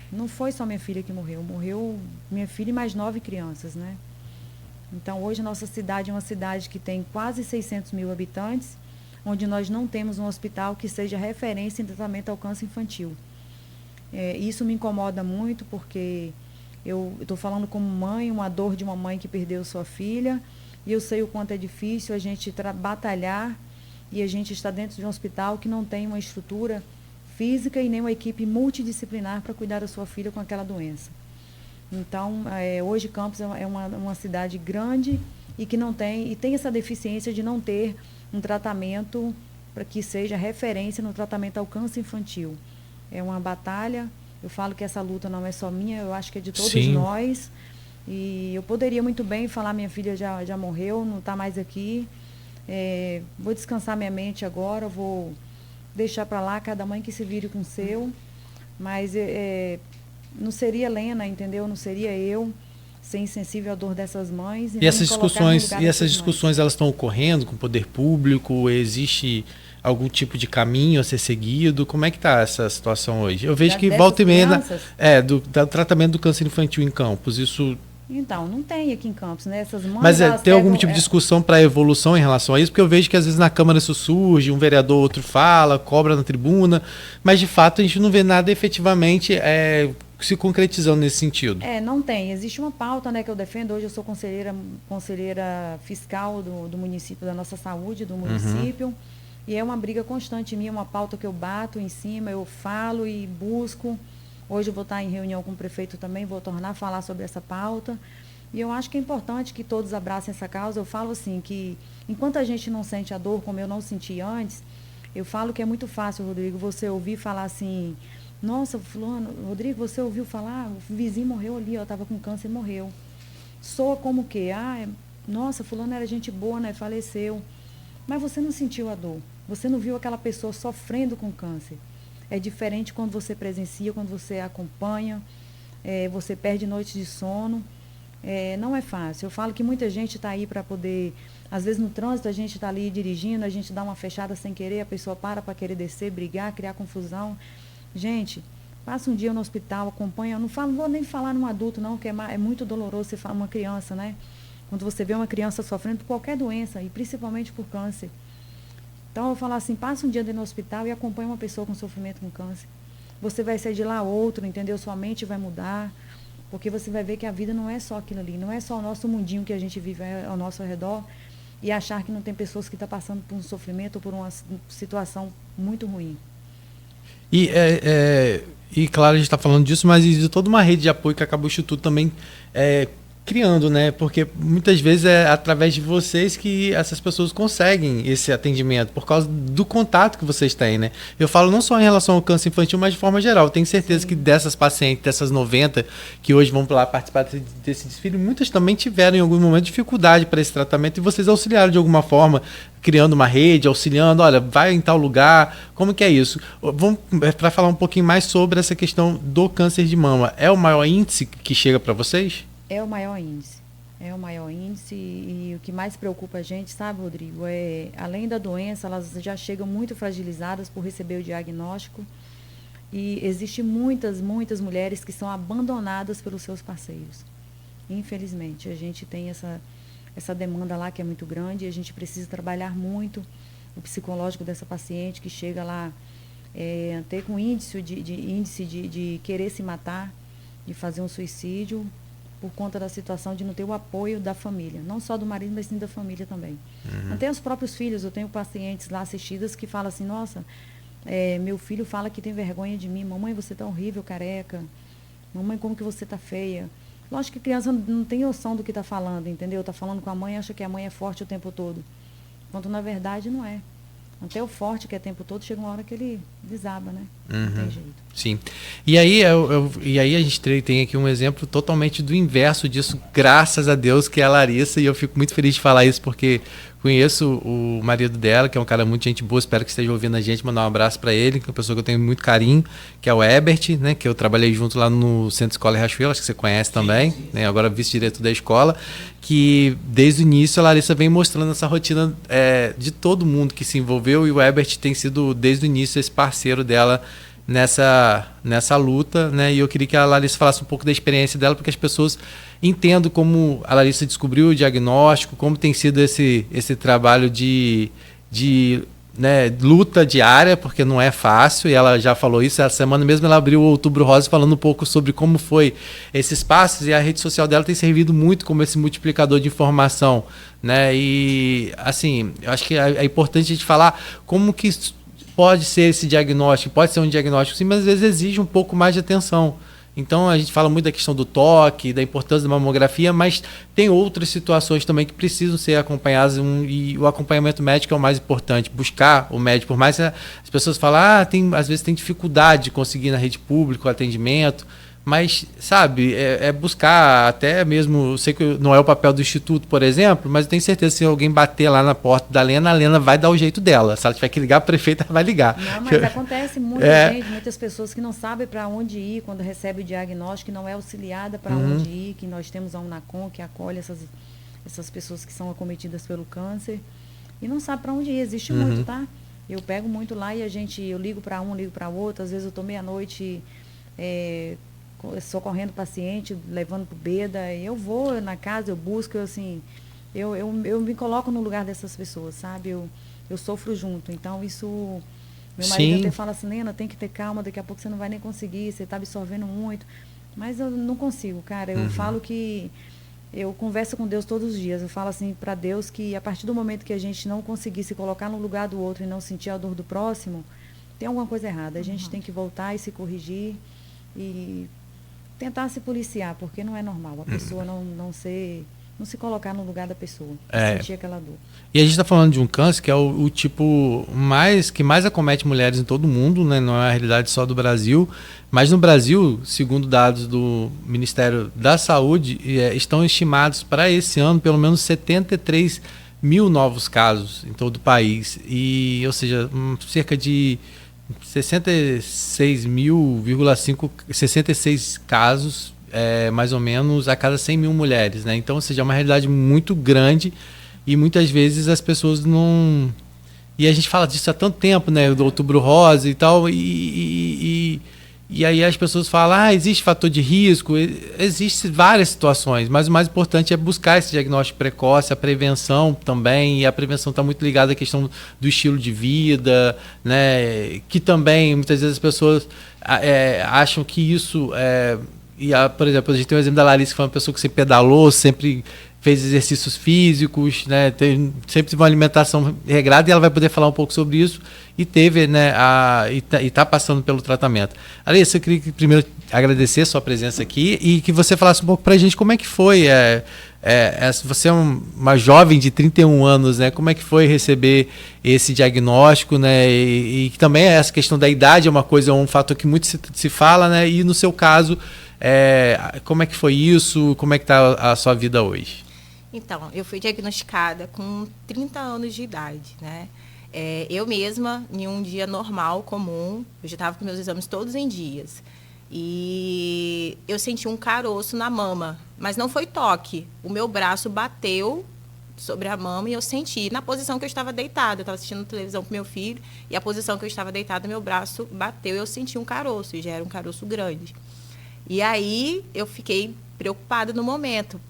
Speaker 6: não foi só minha filha que morreu. Morreu minha filha e mais 9 crianças, né? Então, hoje, nossa cidade é uma cidade que tem quase 600 mil habitantes, onde nós não temos um hospital que seja referência em tratamento ao câncer infantil. Isso me incomoda muito, porque eu estou falando como mãe, uma dor de uma mãe que perdeu sua filha, e eu sei o quanto é difícil a gente batalhar e a gente está dentro de um hospital que não tem uma estrutura física e nem uma equipe multidisciplinar para cuidar da sua filha com aquela doença. Então, hoje Campos é uma cidade grande e que não tem, e tem essa deficiência de não ter um tratamento para que seja referência no tratamento ao câncer infantil. É uma batalha, eu falo que essa luta não é só minha, eu acho que é de todos nós. E eu poderia muito bem falar, minha filha já morreu, não está mais aqui, vou descansar minha mente agora, vou deixar para lá, cada mãe que se vire com o seu, mas não seria Helena, entendeu? Não seria eu ser insensível à dor dessas mães.
Speaker 4: E essas discussões elas estão ocorrendo com o poder público? Existe algum tipo de caminho a ser seguido? Como é que está essa situação hoje? Eu vejo que volta e meia do tratamento do câncer infantil em Campos, isso
Speaker 6: Então, não tem aqui em Campos, né? Essas mães,
Speaker 4: mas tem algum tipo de discussão para evolução em relação a isso? Porque eu vejo que às vezes na Câmara isso surge, um vereador outro fala, cobra na tribuna, mas de fato a gente não vê nada efetivamente se concretizando nesse sentido.
Speaker 6: Não tem. Existe uma pauta, né, que eu defendo. Hoje eu sou conselheira fiscal do município, da nossa saúde, do município. E é uma briga constante minha, uma pauta que eu bato em cima, eu falo e busco. Hoje eu vou estar em reunião com o prefeito também, vou tornar a falar sobre essa pauta. E eu acho que é importante que todos abracem essa causa. Eu falo assim, que enquanto a gente não sente a dor como eu não senti antes, eu falo que é muito fácil, Rodrigo, você ouvir falar assim, nossa, fulano, Rodrigo, você ouviu falar, o vizinho morreu ali, estava com câncer e morreu. Soa como que, nossa, fulano era gente boa, né, faleceu. Mas você não sentiu a dor, você não viu aquela pessoa sofrendo com câncer. É diferente quando você presencia, quando você acompanha, você perde noites de sono. Não é fácil. Eu falo que muita gente está aí para poder... Às vezes no trânsito a gente está ali dirigindo, a gente dá uma fechada sem querer, a pessoa para querer descer, brigar, criar confusão. Gente, passa um dia no hospital, acompanha. Não vou nem falar num adulto, não, que é muito doloroso você falar uma criança, né? Quando você vê uma criança sofrendo por qualquer doença, e principalmente por câncer. Então, eu falo assim, passa um dia dentro do hospital e acompanha uma pessoa com sofrimento com câncer. Você vai sair de lá outro, entendeu? Sua mente vai mudar, porque você vai ver que a vida não é só aquilo ali, não é só o nosso mundinho que a gente vive ao nosso redor e achar que não tem pessoas que estão passando por um sofrimento ou por uma situação muito ruim.
Speaker 4: E claro, a gente está falando disso, mas existe toda uma rede de apoio que acaba o Instituto também criando, né? Porque muitas vezes é através de vocês que essas pessoas conseguem esse atendimento, por causa do contato que vocês têm, né? Eu falo não só em relação ao câncer infantil, mas de forma geral. Tenho certeza que dessas pacientes, dessas 90 que hoje vão lá participar desse desfile, muitas também tiveram em algum momento dificuldade para esse tratamento e vocês auxiliaram de alguma forma, criando uma rede, auxiliando, olha, vai em tal lugar, como que é isso? Vamos para falar um pouquinho mais sobre essa questão do câncer de mama. É o maior índice que chega para vocês?
Speaker 6: É o maior índice. É o maior índice e o que mais preocupa a gente, sabe, Rodrigo, além da doença, elas já chegam muito fragilizadas por receber o diagnóstico e existem muitas mulheres que são abandonadas pelos seus parceiros. Infelizmente, a gente tem essa demanda lá que é muito grande e a gente precisa trabalhar muito o psicológico dessa paciente que chega lá até com índice de querer se matar, de fazer um suicídio, por conta da situação de não ter o apoio da família, não só do marido, mas sim da família também. Até os próprios filhos, eu tenho pacientes lá assistidas que falam assim, nossa, meu filho fala que tem vergonha de mim, mamãe, você tá horrível, careca, mamãe, como que você tá feia. Lógico que a criança não tem noção do que está falando, entendeu? Está falando com a mãe, acha que a mãe é forte o tempo todo, enquanto na verdade não é. Até o forte que é o tempo todo, chega uma hora que ele desaba, né? Não tem jeito.
Speaker 4: Sim. E aí, a gente tem aqui um exemplo totalmente do inverso disso, graças a Deus, que é a Larissa, e eu fico muito feliz de falar isso, porque conheço o marido dela, que é um cara muito gente boa, espero que esteja ouvindo a gente, mandar um abraço para ele, que é uma pessoa que eu tenho muito carinho, que é o Ebert, né, que eu trabalhei junto lá no Centro Escola Riachuelo, acho que você conhece também, né, agora vice-diretor da escola, que desde o início a Larissa vem mostrando essa rotina de todo mundo que se envolveu, e o Ebert tem sido desde o início esse parceiro dela nessa luta, né? E eu queria que a Larissa falasse um pouco da experiência dela, porque as pessoas entendam como a Larissa descobriu o diagnóstico, como tem sido esse trabalho de luta diária, porque não é fácil, e ela já falou isso, essa semana mesmo ela abriu o Outubro Rosa falando um pouco sobre como foi esses passos, e a rede social dela tem servido muito como esse multiplicador de informação, né? E assim, eu acho que é importante a gente falar como que pode ser esse diagnóstico, pode ser um diagnóstico sim, mas às vezes exige um pouco mais de atenção. Então a gente fala muito da questão do toque, da importância da mamografia, mas tem outras situações também que precisam ser acompanhadas e o acompanhamento médico é o mais importante, buscar o médico, por mais que as pessoas falam, às vezes tem dificuldade de conseguir na rede pública o atendimento, mas, sabe, buscar até mesmo, eu sei que não é o papel do Instituto, por exemplo, mas eu tenho certeza que se alguém bater lá na porta da Lena, a Lena vai dar o jeito dela. Se ela tiver que ligar, a prefeita vai ligar.
Speaker 6: Não, mas acontece muitas pessoas que não sabem para onde ir quando recebe o diagnóstico, que não é auxiliada para onde ir, que nós temos a Unacom, que acolhe essas pessoas que são acometidas pelo câncer, e não sabe para onde ir. Existe muito, tá? Eu pego muito lá e eu ligo para um, ligo para outro, às vezes eu tô meia-noite socorrendo paciente, levando para o BEDA. Eu vou na casa, eu busco, eu me coloco no lugar dessas pessoas, sabe? Eu sofro junto. Então, isso... Meu marido até fala assim, Lena, tem que ter calma, daqui a pouco você não vai nem conseguir, você está absorvendo muito. Mas eu não consigo, cara. Eu falo que... Eu converso com Deus todos os dias. Eu falo assim para Deus que a partir do momento que a gente não conseguir se colocar no lugar do outro e não sentir a dor do próximo, tem alguma coisa errada. A gente tem que voltar e se corrigir e tentar se policiar, porque não é normal a pessoa não se colocar no lugar da pessoa, sentir aquela dor.
Speaker 4: E a gente está falando de um câncer que é o tipo que mais acomete mulheres em todo o mundo, né? Não é a realidade só do Brasil, mas no Brasil, segundo dados do Ministério da Saúde, estão estimados para esse ano pelo menos 73 mil novos casos em todo o país, ou seja, cerca de 66 casos, mais ou menos, a cada 100 mil mulheres, né? Então, ou seja, é uma realidade muito grande e muitas vezes as pessoas não... E a gente fala disso há tanto tempo, né? Do Outubro Rosa e tal, e aí as pessoas falam, existe fator de risco, existem várias situações, mas o mais importante é buscar esse diagnóstico precoce, a prevenção também, e a prevenção está muito ligada à questão do estilo de vida, né? Que também, muitas vezes as pessoas acham que isso... por exemplo, a gente tem o exemplo da Larissa, que foi uma pessoa que sempre pedalou, sempre fez exercícios físicos, né? Sempre teve uma alimentação regrada, e ela vai poder falar um pouco sobre isso, e teve, né, e está passando pelo tratamento. Larissa, eu queria primeiro agradecer a sua presença aqui e que você falasse um pouco para a gente como é que foi. Você é uma jovem de 31 anos, né? Como é que foi receber esse diagnóstico, né? E também essa questão da idade é um fator que muito se fala, né? E no seu caso, como é que foi isso? Como é que está a sua vida hoje?
Speaker 5: Então, eu fui diagnosticada com 30 anos de idade, né? Eu mesma, em um dia normal, comum, eu já estava com meus exames todos em dias. E eu senti um caroço na mama, mas não foi toque. O meu braço bateu sobre a mama e eu senti na posição que eu estava deitada. Eu estava assistindo televisão com meu filho e a posição que eu estava deitada, meu braço bateu e eu senti um caroço, e já era um caroço grande. E aí eu fiquei preocupada no momento.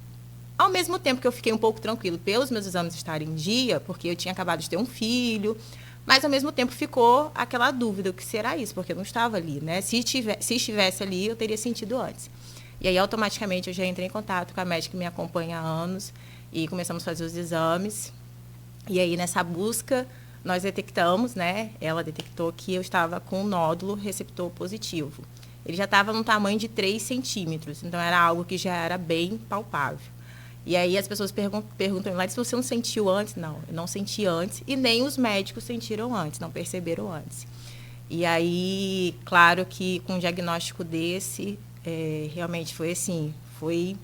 Speaker 5: Ao mesmo tempo que eu fiquei um pouco tranquilo pelos meus exames estarem em dia, porque eu tinha acabado de ter um filho, mas ao mesmo tempo ficou aquela dúvida, o que será isso? Porque eu não estava ali, né? Se estivesse ali, eu teria sentido antes. E aí, automaticamente, eu já entrei em contato com a médica que me acompanha há anos e começamos a fazer os exames. E aí, nessa busca, nós detectamos, né? Ela detectou que eu estava com um nódulo receptor positivo. Ele já estava no tamanho de 3 centímetros, então era algo que já era bem palpável. E aí as pessoas perguntam lá se você não sentiu antes. Não, eu não senti antes e nem os médicos sentiram antes, não perceberam antes. E aí, claro que com um diagnóstico desse, realmente foi assim, foi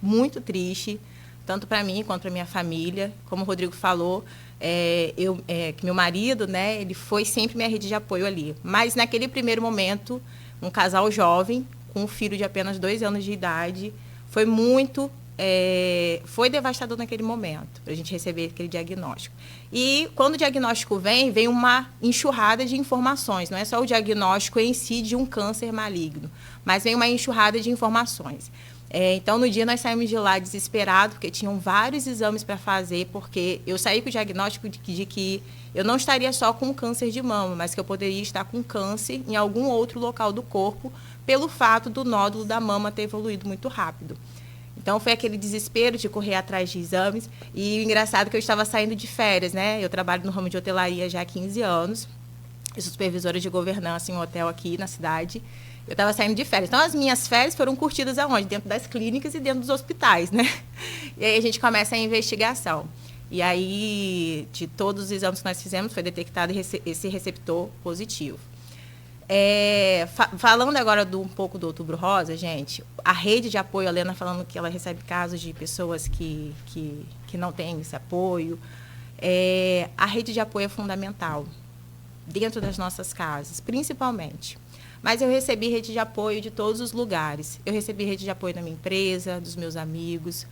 Speaker 5: muito triste, tanto para mim quanto para minha família. Como o Rodrigo falou, que meu marido, né, ele foi sempre minha rede de apoio ali. Mas naquele primeiro momento, um casal jovem, com um filho de apenas 2 anos de idade, foi devastador naquele momento, para a gente receber aquele diagnóstico. E quando o diagnóstico vem uma enxurrada de informações. Não é só o diagnóstico em si de um câncer maligno, mas vem uma enxurrada de informações. Então, no dia nós saímos de lá desesperados, porque tinham vários exames para fazer, porque eu saí com o diagnóstico de que eu não estaria só com câncer de mama, mas que eu poderia estar com câncer em algum outro local do corpo, pelo fato do nódulo da mama ter evoluído muito rápido. Então, foi aquele desespero de correr atrás de exames. E o engraçado é que eu estava saindo de férias, né? Eu trabalho no ramo de hotelaria já há 15 anos. Eu sou supervisora de governança em um hotel aqui na cidade. Eu estava saindo de férias. Então, as minhas férias foram curtidas aonde? Dentro das clínicas e dentro dos hospitais, né? E aí a gente começa a investigação. E aí, de todos os exames que nós fizemos, foi detectado esse receptor positivo. Falando agora um pouco do Outubro Rosa, gente, a rede de apoio, a Lena falando que ela recebe casos de pessoas que não têm esse apoio. A rede de apoio é fundamental dentro das nossas casas, principalmente. Mas eu recebi rede de apoio de todos os lugares. Eu recebi rede de apoio da minha empresa, dos meus amigos,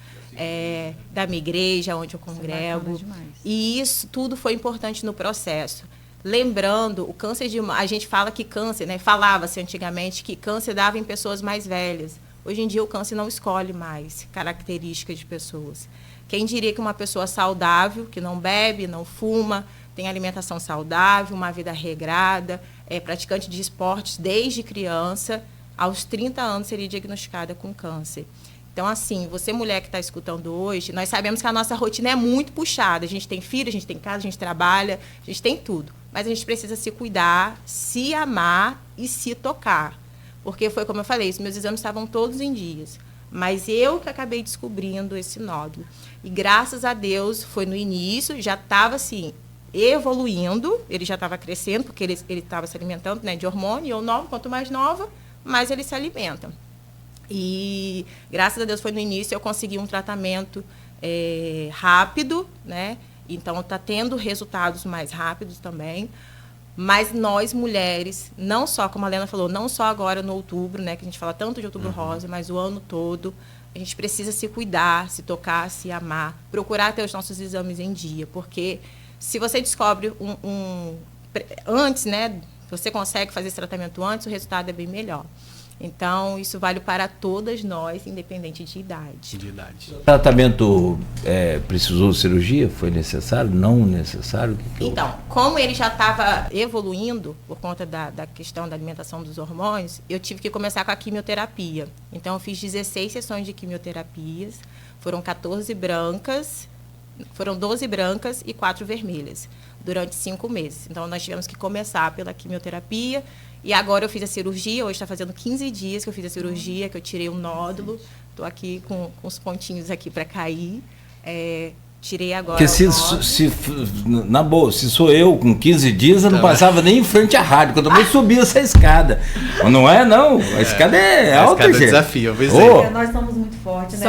Speaker 5: da minha igreja, onde eu congrego. E isso tudo foi importante no processo. Lembrando, o câncer de mama, a gente fala que câncer, né? Falava-se antigamente que câncer dava em pessoas mais velhas. Hoje em dia o câncer não escolhe mais características de pessoas. Quem diria que uma pessoa saudável, que não bebe, não fuma, tem alimentação saudável, uma vida regrada, é praticante de esportes desde criança, aos 30 anos seria diagnosticada com câncer. Então, assim, você mulher que está escutando hoje, nós sabemos que a nossa rotina é muito puxada. A gente tem filho, a gente tem casa, a gente trabalha, a gente tem tudo. Mas a gente precisa se cuidar, se amar e se tocar. Porque foi como eu falei, os meus exames estavam todos em dias. Mas eu que acabei descobrindo esse nódulo. E graças a Deus, foi no início, já estava assim, evoluindo, ele já estava crescendo, porque ele estava se alimentando, né, de hormônio, e eu nova, quanto mais nova, mais ele se alimenta. E graças a Deus foi no início, eu consegui um tratamento rápido, né? Então está tendo resultados mais rápidos também. Mas nós mulheres, não só, como a Lena falou, não só agora no outubro, né, que a gente fala tanto de outubro rosa, mas o ano todo, a gente precisa se cuidar, se tocar, se amar, procurar ter os nossos exames em dia, porque se você descobre antes, né, você consegue fazer esse tratamento antes, o resultado é bem melhor. Então, isso vale para todas nós, independente de idade.
Speaker 3: O tratamento precisou de cirurgia? Foi necessário? Não necessário?
Speaker 5: Então, como ele já estava evoluindo por conta da questão da alimentação dos hormônios, eu tive que começar com a quimioterapia. Então, eu fiz 16 sessões de quimioterapias, foram 14 brancas, foram 12 brancas e 4 vermelhas, durante 5 meses. Então, nós tivemos que começar pela quimioterapia. E agora eu fiz a cirurgia, hoje está fazendo 15 dias que eu fiz a cirurgia, que eu tirei o nódulo. Estou aqui com os pontinhos aqui para cair. Tirei agora.
Speaker 3: Porque na boa, se sou eu com 15 dias, eu não passava nem em frente à rádio, quando eu também subia essa escada. Não é, não. A escada é alta, gente.
Speaker 4: Desafio,
Speaker 6: nós somos muito fortes, né?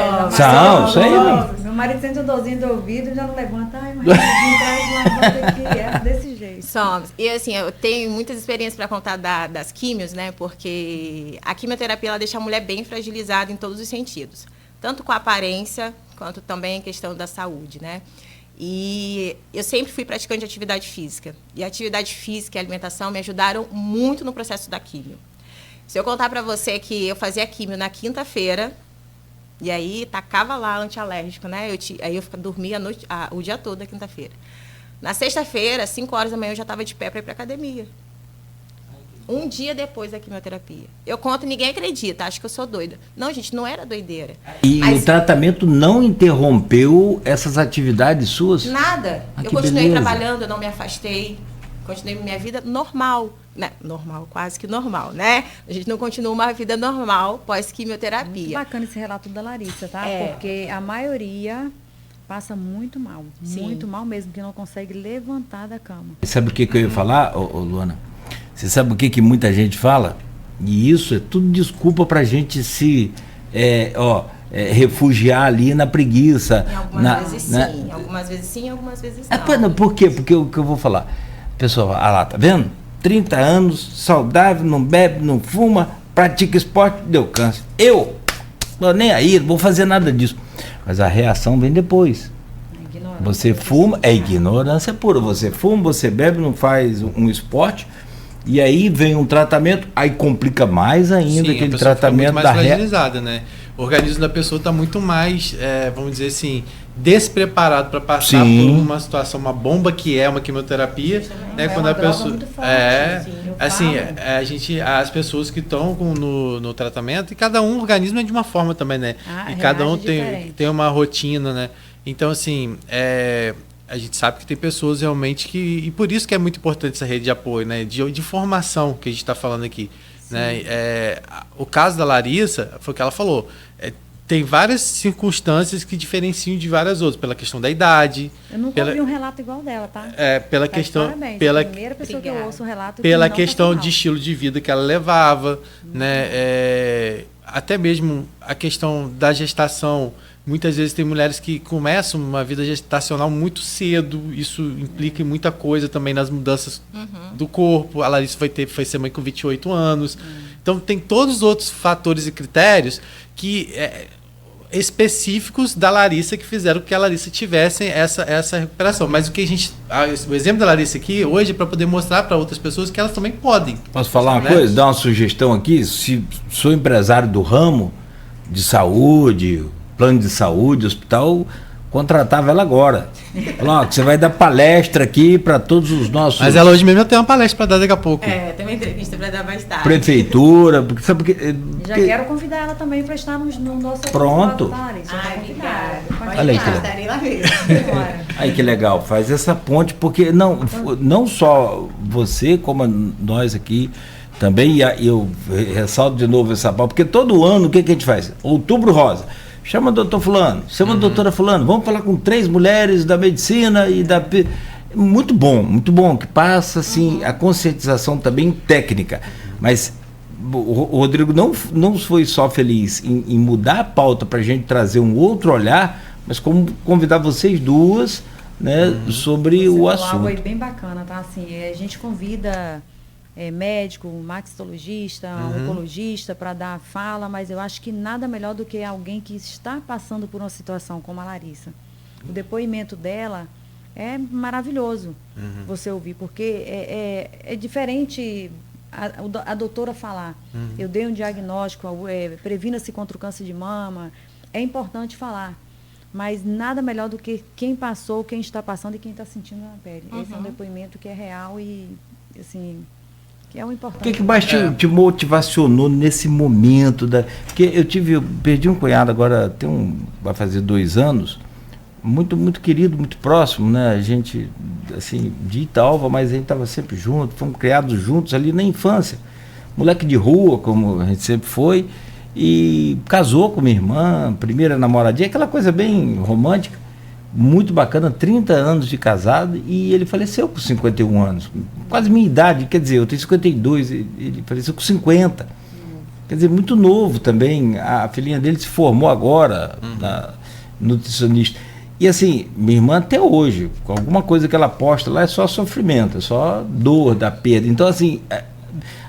Speaker 3: Isso aí.
Speaker 6: Meu marido sente um dorzinho do ouvido e já não levanta. Ai, mas levanta aqui, desse jeito.
Speaker 5: Somos. E assim, eu tenho muitas experiências para contar das químios, né? Porque a quimioterapia, ela deixa a mulher bem fragilizada em todos os sentidos. Tanto com a aparência, quanto também a questão da saúde, né? E eu sempre fui praticante de atividade física. E a atividade física e a alimentação me ajudaram muito no processo da químio. Se eu contar para você que eu fazia químio na quinta-feira, e aí tacava lá antialérgico, né? Aí eu dormia o dia todo da quinta-feira. Na sexta-feira, 5 horas da manhã, eu já estava de pé para ir para academia. Um dia depois da quimioterapia. Eu conto, ninguém acredita, acho que eu sou doida. Não, gente, não era doideira.
Speaker 3: E o tratamento não interrompeu essas atividades suas?
Speaker 5: Nada. Eu continuei trabalhando, eu não me afastei. Continuei minha vida normal. Né? Normal, quase que normal, né? A gente não continua uma vida normal pós-quimioterapia.
Speaker 6: Muito bacana esse relato da Larissa, tá? Porque a maioria passa muito mal. Sim. Muito mal mesmo, que não consegue levantar da cama.
Speaker 3: Sabe o que eu ia falar, Luana? Você sabe o que muita gente fala? E isso é tudo desculpa pra gente se refugiar ali na preguiça.
Speaker 5: Algumas vezes sim, algumas vezes não.
Speaker 3: Por quê? Porque o que eu vou falar? Pessoal, lá, tá vendo? 30 anos, saudável, não bebe, não fuma, pratica esporte, deu câncer. Eu tô nem aí, não vou fazer nada disso. Mas a reação vem depois. Você fuma, é ignorância pura. Você fuma, você bebe, não faz um esporte. E aí vem um tratamento, aí complica mais ainda. Sim, aquele tratamento
Speaker 4: mais fragilizada, né? O organismo da pessoa está muito mais, vamos dizer assim, despreparado para passar por uma situação, uma bomba que é uma quimioterapia, né? Quando a pessoa as pessoas que estão no tratamento, e cada um organismo é de uma forma também, né? E cada um tem uma rotina, né? Então, assim, a gente sabe que tem pessoas realmente e por isso que é muito importante essa rede de apoio, né? De formação que a gente está falando aqui. Né? O caso da Larissa, foi o que ela falou, tem várias circunstâncias que diferenciam de várias outras, pela questão da idade.
Speaker 6: Eu nunca ouvi um relato igual dela, tá?
Speaker 4: Pela questão,
Speaker 6: parabéns,
Speaker 4: pela
Speaker 6: a primeira pessoa que eu ouço um relato
Speaker 4: pela questão de estilo de vida que ela levava, né? Até mesmo a questão da gestação. Muitas vezes tem mulheres que começam uma vida gestacional muito cedo, isso implica em muita coisa também nas mudanças do corpo. A Larissa foi ser mãe com 28 anos. Então tem todos os outros fatores e critérios que específicos da Larissa que fizeram que a Larissa tivesse essa recuperação. Mas o exemplo da Larissa aqui hoje é para poder mostrar para outras pessoas que elas também podem.
Speaker 3: Posso falar uma coisa? Dar uma sugestão aqui? Se sou empresário do ramo de saúde, plano de saúde, hospital, contratava ela agora. Falou, você vai dar palestra aqui para todos os nossos...
Speaker 4: Mas ela hoje mesmo tem uma palestra para dar daqui a pouco.
Speaker 5: Tem uma entrevista para dar mais tarde.
Speaker 3: Prefeitura, porque
Speaker 6: já quero convidar ela também para estar no nosso...
Speaker 3: Pronto.
Speaker 5: Obrigada.
Speaker 3: Olha aí,
Speaker 5: estarei lá mesmo.
Speaker 3: Aí que legal, faz essa ponte, porque não só você, como nós aqui também, e eu ressalto de novo essa pauta, porque todo ano o que a gente faz? Outubro Rosa. Chama o doutor fulano, chama a doutora fulano, vamos falar com 3 mulheres da medicina e da... Muito bom, que passa assim, a conscientização também técnica. Mas o Rodrigo não foi só feliz em mudar a pauta para a gente trazer um outro olhar, mas como convidar vocês duas, né, sobre o assunto.
Speaker 6: Algo aí bem bacana, tá? Assim, a gente convida... médico, maxilologista, oncologista para dar fala, mas eu acho que nada melhor do que alguém que está passando por uma situação como a Larissa. O depoimento dela é maravilhoso você ouvir, porque é diferente a doutora falar. Eu dei um diagnóstico, previna-se contra o câncer de mama, é importante falar. Mas nada melhor do que quem passou, quem está passando e quem está sentindo na pele. Esse é um depoimento que é real e, assim... que é o importante.
Speaker 3: O que mais te motivacionou nesse momento? Porque eu perdi um cunhado agora, vai fazer 2 anos, muito, muito querido, muito próximo, né? A gente, assim, de Itaúva, mas a gente estava sempre junto, fomos criados juntos ali na infância. Moleque de rua, como a gente sempre foi, e casou com minha irmã, primeira namoradinha, aquela coisa bem romântica. Muito bacana, 30 anos de casado, e ele faleceu com 51 anos, quase minha idade, quer dizer, eu tenho 52, ele faleceu com 50, quer dizer, muito novo também. A filhinha dele se formou agora, nutricionista, e assim, minha irmã até hoje, com alguma coisa que ela posta lá é só sofrimento, é só dor da perda. Então assim,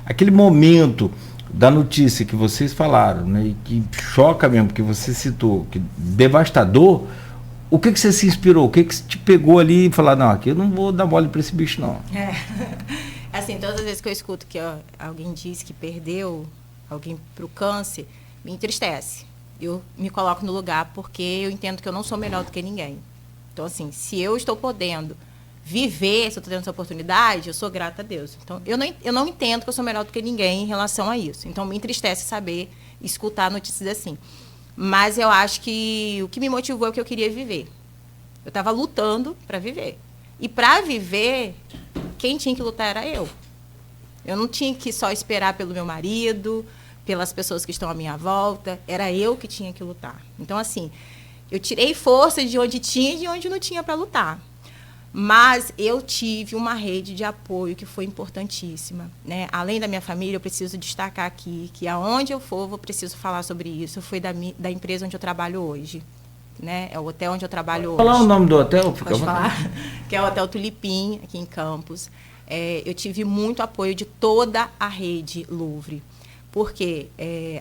Speaker 3: aquele momento da notícia que vocês falaram, né, e que choca mesmo, que você citou, que devastador. O que você se inspirou? O que te pegou ali e falou, não, aqui eu não vou dar mole para esse bicho, não?
Speaker 5: Assim, todas as vezes que eu escuto que alguém diz que perdeu alguém para o câncer, me entristece. Eu me coloco no lugar porque eu entendo que eu não sou melhor do que ninguém. Então, assim, se eu estou podendo viver, se eu estou tendo essa oportunidade, eu sou grata a Deus. Então, eu não entendo que eu sou melhor do que ninguém em relação a isso. Então, me entristece saber, escutar notícias assim. Mas eu acho que o que me motivou é o que eu queria viver. Eu estava lutando para viver. E para viver, quem tinha que lutar era eu. Eu não tinha que só esperar pelo meu marido, pelas pessoas que estão à minha volta. Era eu que tinha que lutar. Então, assim, eu tirei força de onde tinha e de onde não tinha para lutar. Mas eu tive uma rede de apoio que foi importantíssima, né? Além da minha família, eu preciso destacar aqui que aonde eu for, eu preciso falar sobre isso. Foi da empresa onde eu trabalho hoje, né? É o hotel onde eu trabalho hoje.
Speaker 3: Falar o nome do hotel?
Speaker 5: Pode falar? Que é o Hotel Tulipim, aqui em Campos. Eu tive muito apoio de toda a rede Louvre, porque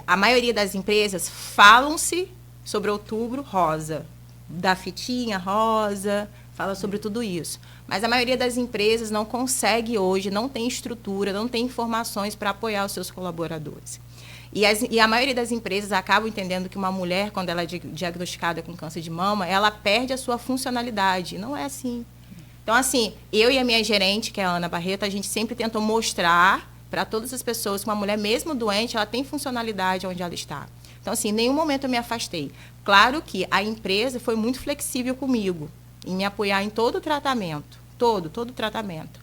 Speaker 5: a maioria das empresas falam-se sobre Outubro Rosa, da fitinha rosa, fala sobre tudo isso. Mas a maioria das empresas não consegue hoje, não tem estrutura, não tem informações para apoiar os seus colaboradores. E a maioria das empresas acabam entendendo que uma mulher, quando ela é diagnosticada com câncer de mama, ela perde a sua funcionalidade. Não é assim. Então, assim, eu e a minha gerente, que é a Ana Barreto, a gente sempre tentou mostrar para todas as pessoas que uma mulher, mesmo doente, ela tem funcionalidade onde ela está. Então, assim, em nenhum momento eu me afastei. Claro que a empresa foi muito flexível comigo, em me apoiar em todo o tratamento, todo o tratamento.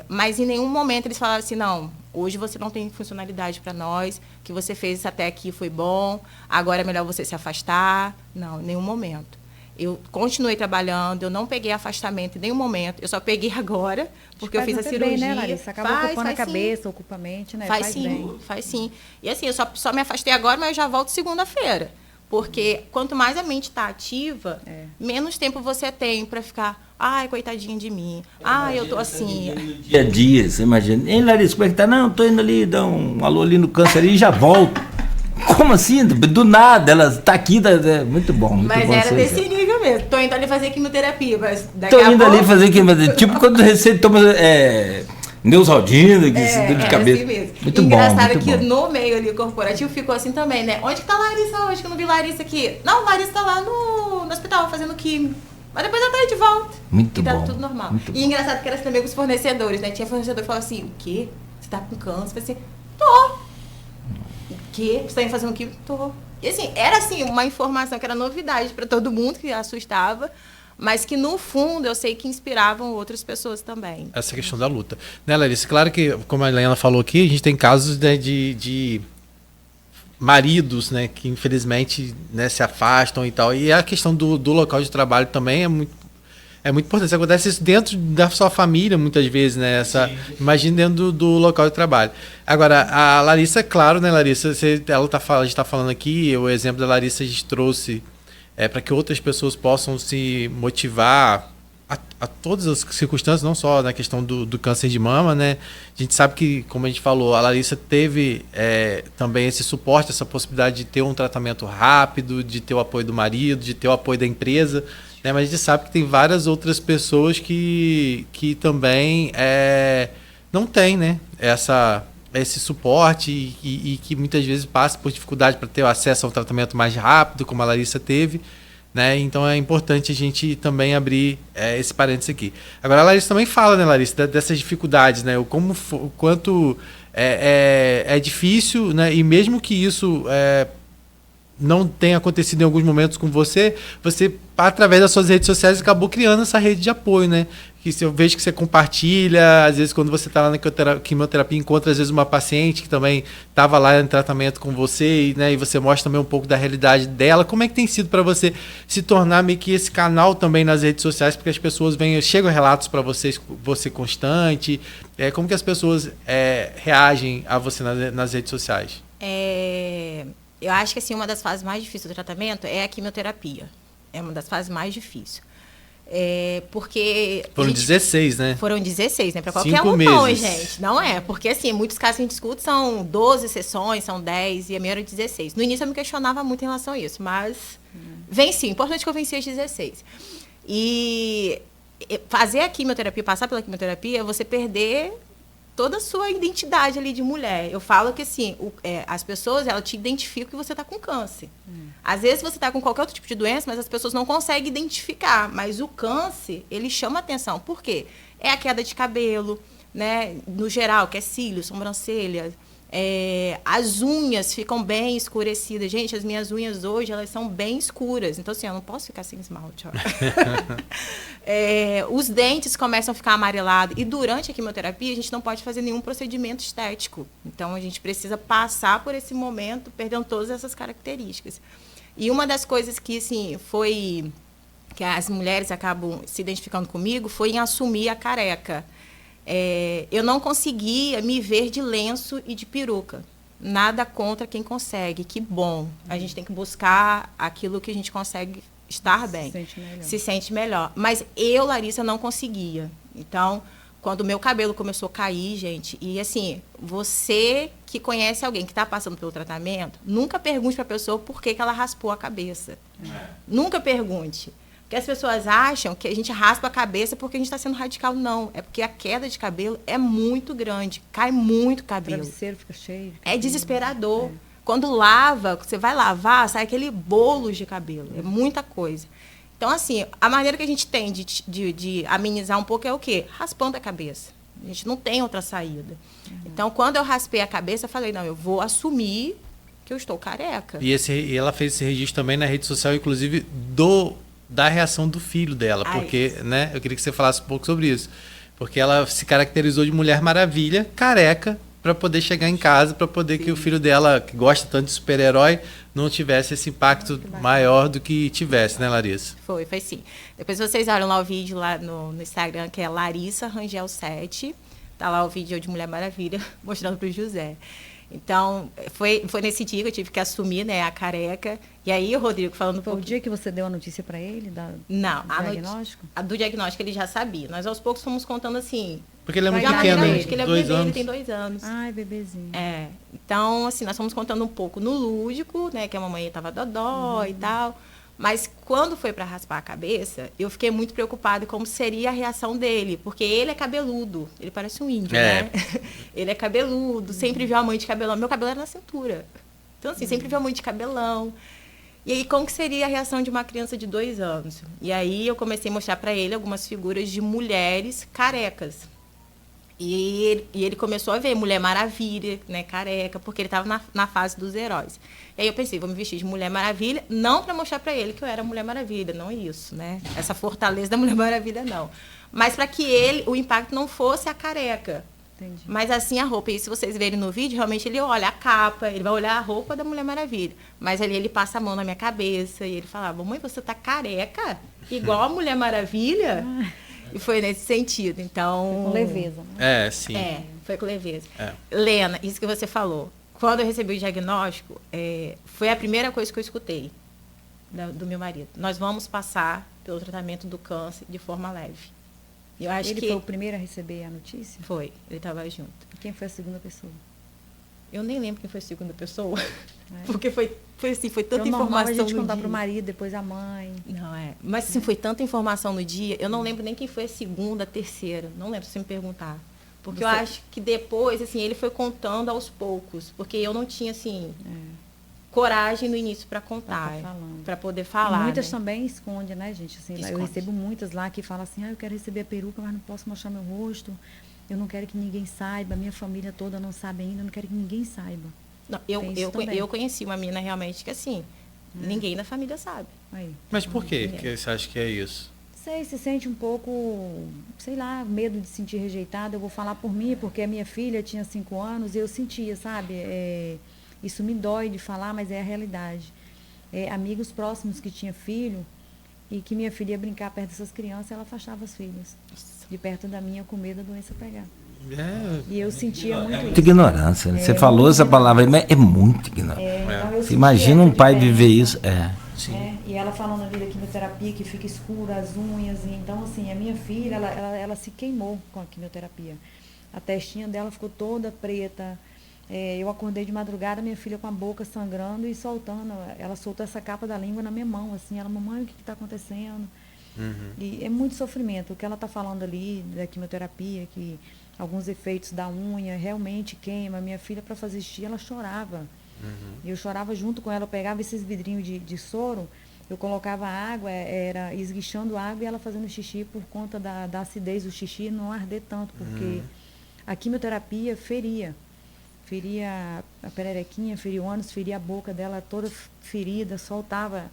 Speaker 5: Mas em nenhum momento eles falaram assim, não, hoje você não tem funcionalidade para nós, o que você fez até aqui foi bom, agora é melhor você se afastar. Não, em nenhum momento. Eu continuei trabalhando, eu não peguei afastamento em nenhum momento, eu só peguei agora, porque eu fiz a cirurgia.
Speaker 6: Bem, né, Larissa? Acaba ocupando a cabeça, ocupa a mente, né?
Speaker 5: Faz sim. E assim, eu só me afastei agora, mas eu já volto segunda-feira. Porque quanto mais a mente está ativa, menos tempo você tem para ficar, ai, coitadinha de mim, eu tô assim.
Speaker 3: Dia a dia, você imagina. Ei, Larissa, como é que tá? Não, tô indo ali, dar um alô ali no câncer ali e já volto. Como assim? Do nada, ela tá aqui, muito bom.
Speaker 5: Mas
Speaker 3: bom
Speaker 5: era desse nível mesmo. Tô indo ali fazer quimioterapia, mas daqui
Speaker 3: a pouco... Tô indo ali fazer quimioterapia. Tipo quando você toma Neusaldina, dor de cabeça.
Speaker 5: Assim mesmo.
Speaker 3: Muito
Speaker 5: engraçado
Speaker 3: bom,
Speaker 5: que no meio ali corporativo ficou assim também, né? Onde que tá a Larissa hoje? Que eu não vi Larissa aqui. Não, Larissa tá lá no hospital fazendo químio. Mas depois ela tá aí de volta.
Speaker 3: Muito
Speaker 5: bom. E tá
Speaker 3: bom.
Speaker 5: tudo normal.
Speaker 3: Muito
Speaker 5: e engraçado que era também com os fornecedores, né? Tinha fornecedor que falava assim, o quê? Você tá com câncer? Eu falei assim, tô. O quê? Você tá indo fazendo químio? Tô. E assim, era assim, uma informação que era novidade pra todo mundo, que assustava. Mas que, no fundo, eu sei que inspiravam outras pessoas também.
Speaker 4: Essa questão da luta. Né, Larissa? Claro que, como a Helena falou aqui, a gente tem casos, né, de maridos, né, que infelizmente, né, se afastam e tal. E a questão do local de trabalho também é muito importante. Acontece isso dentro da sua família, muitas vezes, né? Imagina dentro do local de trabalho. Agora, a Larissa, claro, né, Larissa? A gente está falando aqui, o exemplo da Larissa a gente trouxe para que outras pessoas possam se motivar a todas as circunstâncias, não só na questão do câncer de mama, né? A gente sabe que, como a gente falou, a Larissa teve também esse suporte, essa possibilidade de ter um tratamento rápido, de ter o apoio do marido, de ter o apoio da empresa, né? Mas a gente sabe que tem várias outras pessoas que também não têm, né, esse suporte e que muitas vezes passa por dificuldade para ter acesso ao tratamento mais rápido, como a Larissa teve, né? Então é importante a gente também abrir esse parênteses aqui. Agora a Larissa também fala, né, Larissa, dessas dificuldades, né? O quanto é difícil, né? E mesmo que isso não tenha acontecido em alguns momentos com você, através das suas redes sociais, acabou criando essa rede de apoio, né? Que eu vejo que você compartilha, às vezes quando você está lá na quimioterapia, encontra às vezes uma paciente que também estava lá em tratamento com você, né? E você mostra também um pouco da realidade dela. Como é que tem sido para você se tornar meio que esse canal também nas redes sociais, porque as pessoas chegam relatos para você constante? Como que as pessoas reagem a você nas redes sociais?
Speaker 5: Eu acho que assim, uma das fases mais difíceis do tratamento é a quimioterapia. É uma das fases mais difíceis. Porque...
Speaker 4: Foram 16, né?
Speaker 5: Foram 16, né? Para qualquer
Speaker 4: 5
Speaker 5: um
Speaker 4: meses.
Speaker 5: não, gente. Não é. Porque, assim, muitos casos que a gente discute são 12 sessões, são 10, e a minha era 16. No início eu me questionava muito em relação a isso, mas venci. O importante é que eu venci as 16. E fazer a quimioterapia, passar pela quimioterapia, é você perder toda a sua identidade ali de mulher. Eu falo que, assim, as pessoas, elas te identificam que você está com câncer. Às vezes você está com qualquer outro tipo de doença, mas as pessoas não conseguem identificar. Mas o câncer, ele chama atenção. Por quê? É a queda de cabelo, né? No geral, que é cílios, sobrancelha. As unhas ficam bem escurecidas. Gente, as minhas unhas hoje, elas são bem escuras. Então, assim, eu não posso ficar sem esmalte. Os dentes começam a ficar amarelados. E durante a quimioterapia, a gente não pode fazer nenhum procedimento estético. Então, a gente precisa passar por esse momento, perdendo todas essas características. E uma das coisas que, assim, que as mulheres acabam se identificando comigo, foi em assumir a careca. Eu não conseguia me ver de lenço e de peruca. Nada contra quem consegue, que bom. A gente tem que buscar aquilo que a gente consegue estar bem. Se sente melhor. Mas eu, Larissa, não conseguia. Então, quando o meu cabelo começou a cair, gente, e assim, você que conhece alguém que está passando pelo tratamento, nunca pergunte para a pessoa por que ela raspou a cabeça. Nunca pergunte. Porque as pessoas acham que a gente raspa a cabeça porque a gente está sendo radical. Não, é porque a queda de cabelo é muito grande, cai muito cabelo.
Speaker 6: O travesseiro fica cheio.
Speaker 5: É desesperador. Quando lava, você vai lavar, sai aquele bolo de cabelo. É muita coisa. Então, assim, a maneira que a gente tem de amenizar um pouco é o quê? Raspando a cabeça. A gente não tem outra saída. Então, quando eu raspei a cabeça, eu falei, não, eu vou assumir que eu estou careca.
Speaker 4: E ela fez esse registro também na rede social, inclusive, da reação do filho dela, porque, né, eu queria que você falasse um pouco sobre isso, porque ela se caracterizou de Mulher Maravilha, careca, para poder chegar em casa, para poder que o filho dela, que gosta tanto de super-herói, não tivesse esse impacto maior do que tivesse, né, Larissa?
Speaker 5: Foi sim. Depois vocês olham lá o vídeo lá no Instagram, que é Larissa Rangel 7, tá lá o vídeo de Mulher Maravilha, mostrando pro José. Então, foi nesse dia que eu tive que assumir, né, a careca. E aí, o Rodrigo falando...
Speaker 6: Foi o dia que você deu a notícia para ele?
Speaker 5: Não,
Speaker 6: do diagnóstico?
Speaker 5: Do diagnóstico ele já sabia. Nós, aos poucos, fomos contando, assim,
Speaker 4: Porque ele é muito pequeno,
Speaker 5: né? Ele é bebê,
Speaker 4: anos.
Speaker 5: Ele tem 2 anos.
Speaker 6: Ai, bebezinho.
Speaker 5: Então, assim, nós fomos contando um pouco no lúdico, né? Que a mamãe tava dodó e tal. Mas quando foi para raspar a cabeça, eu fiquei muito preocupada como seria a reação dele. Porque ele é cabeludo. Ele parece um índio, né? Ele é cabeludo. Sempre viu a mãe de cabelão. Meu cabelo era na cintura. Então, assim, sempre viu a mãe de cabelão. E aí, como que seria a reação de uma criança de 2 anos? E aí, eu comecei a mostrar para ele algumas figuras de mulheres carecas. E ele começou a ver Mulher Maravilha, né, careca, porque ele estava na fase dos heróis. E aí eu pensei, vou me vestir de Mulher Maravilha, não para mostrar para ele que eu era Mulher Maravilha, não é isso, né? Essa fortaleza da Mulher Maravilha, não. Mas para que o impacto não fosse a careca.
Speaker 6: Entendi.
Speaker 5: Mas assim a roupa, e se vocês verem no vídeo, realmente ele olha a capa, ele vai olhar a roupa da Mulher Maravilha. Mas ali ele passa a mão na minha cabeça e ele fala, mamãe, você tá careca? Igual a Mulher Maravilha? E foi nesse sentido, então...
Speaker 6: Foi com leveza, né?
Speaker 4: Sim.
Speaker 5: Foi com leveza. Lena, isso que você falou. Quando eu recebi o diagnóstico, foi a primeira coisa que eu escutei do meu marido. Nós vamos passar pelo tratamento do câncer de forma leve. Eu acho
Speaker 6: ele foi o primeiro a receber a notícia?
Speaker 5: Foi, ele estava junto.
Speaker 6: E quem foi a segunda pessoa?
Speaker 5: Eu nem lembro quem foi a segunda pessoa, porque foi assim, foi tanta informação
Speaker 6: a gente
Speaker 5: no
Speaker 6: contar
Speaker 5: dia.
Speaker 6: pro marido, depois a mãe.
Speaker 5: Não, mas assim, foi tanta informação no dia, eu não lembro nem quem foi a segunda, a terceira, não lembro se você me perguntar. Porque eu acho que depois, assim, ele foi contando aos poucos, porque eu não tinha, assim, coragem no início para contar, para poder falar.
Speaker 6: E muitas
Speaker 5: né?
Speaker 6: também escondem, né, gente? Assim, eu recebo muitas lá que falam assim, eu quero receber a peruca, mas não posso mostrar meu rosto. Eu não quero que ninguém saiba, minha família toda não sabe ainda, eu não quero que ninguém saiba.
Speaker 5: Não, eu conheci uma menina realmente que assim, ninguém da família sabe.
Speaker 6: Aí.
Speaker 4: Mas por quê que você acha que é isso?
Speaker 6: Sei, se sente um pouco, sei lá, medo de se sentir rejeitada. Eu vou falar por mim, porque a minha filha tinha 5 anos e eu sentia, sabe? Isso me dói de falar, mas é a realidade. Amigos próximos que tinham filho e que minha filha ia brincar perto dessas crianças, ela afastava as filhas de perto da minha com medo da doença pegar. E eu sentia muito isso.
Speaker 3: Muita ignorância. Né? Você falou essa palavra, mas é muito ignorância.
Speaker 6: Então
Speaker 3: você imagina um pai viver isso.
Speaker 6: E ela falando ali da quimioterapia, que fica escura as unhas. E então, assim, a minha filha, ela se queimou com a quimioterapia. A testinha dela ficou toda preta. Eu acordei de madrugada, minha filha com a boca sangrando e soltando. Ela soltou essa capa da língua na minha mão, assim. Ela, mamãe, o que está acontecendo? E é muito sofrimento. O que ela está falando ali da quimioterapia, que alguns efeitos da unha realmente queima. Minha filha, para fazer xixi, ela chorava. Eu chorava junto com ela. Eu pegava esses vidrinhos de soro, eu colocava água, era esguichando água e ela fazendo xixi por conta da acidez do xixi não arder tanto, porque a quimioterapia feria a pererequinha, feria o ânus, feria a boca dela toda ferida, soltava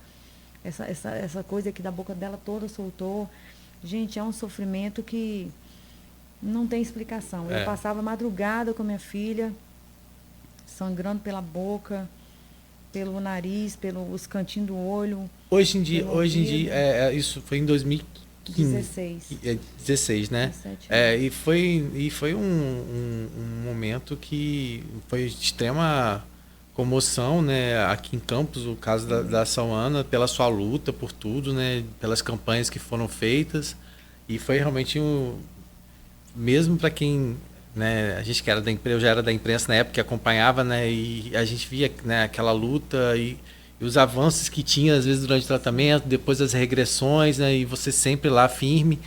Speaker 6: essa coisa aqui da boca dela toda, soltou. Gente, é um sofrimento que não tem explicação. Eu passava madrugada com minha filha, sangrando pela boca, pelo nariz, pelos cantinhos do olho.
Speaker 4: Hoje em dia, isso foi em
Speaker 6: 2016.
Speaker 4: 16, né? 17, e foi um momento que foi de extrema comoção, né? Aqui em Campos, o caso da Sauana, pela sua luta, por tudo, né? Pelas campanhas que foram feitas. E foi realmente mesmo para quem, né? A gente que era eu já era da imprensa na época, que acompanhava, né? E a gente via, né, aquela luta e os avanços que tinha às vezes durante o tratamento, depois as regressões, né? E você sempre lá firme.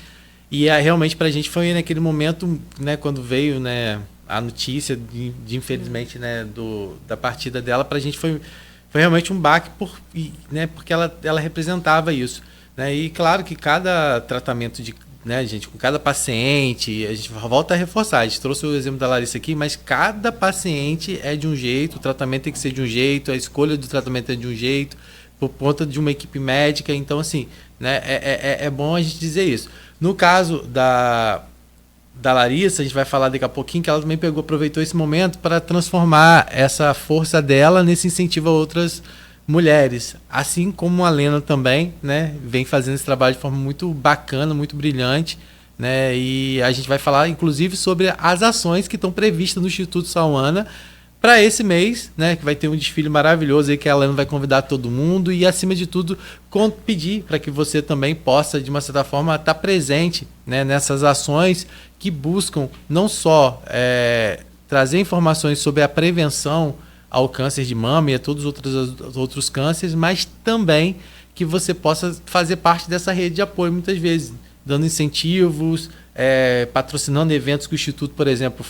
Speaker 4: E realmente para a gente foi naquele momento, né? Quando veio, né, a notícia de infelizmente, né, da partida dela, para a gente foi realmente um baque né? Porque ela representava isso, né? E claro que cada tratamento né, gente, com cada paciente, a gente volta a reforçar, a gente trouxe o exemplo da Larissa aqui, mas cada paciente é de um jeito, o tratamento tem que ser de um jeito, a escolha do tratamento é de um jeito, por conta de uma equipe médica. Então, assim, né, é bom a gente dizer isso. No caso da Larissa, a gente vai falar daqui a pouquinho, que ela também aproveitou esse momento para transformar essa força dela nesse incentivo a outras mulheres, assim como a Lena também, né, vem fazendo esse trabalho de forma muito bacana, muito brilhante, né, e a gente vai falar inclusive sobre as ações que estão previstas no Instituto Sauana para esse mês, né, que vai ter um desfile maravilhoso aí que a Helena vai convidar todo mundo e, acima de tudo, pedir para que você também possa, de uma certa forma, estar presente, né, nessas ações que buscam não só trazer informações sobre a prevenção ao câncer de mama e a todos os outros cânceres, mas também que você possa fazer parte dessa rede de apoio, muitas vezes, dando incentivos, patrocinando eventos que o Instituto, por exemplo,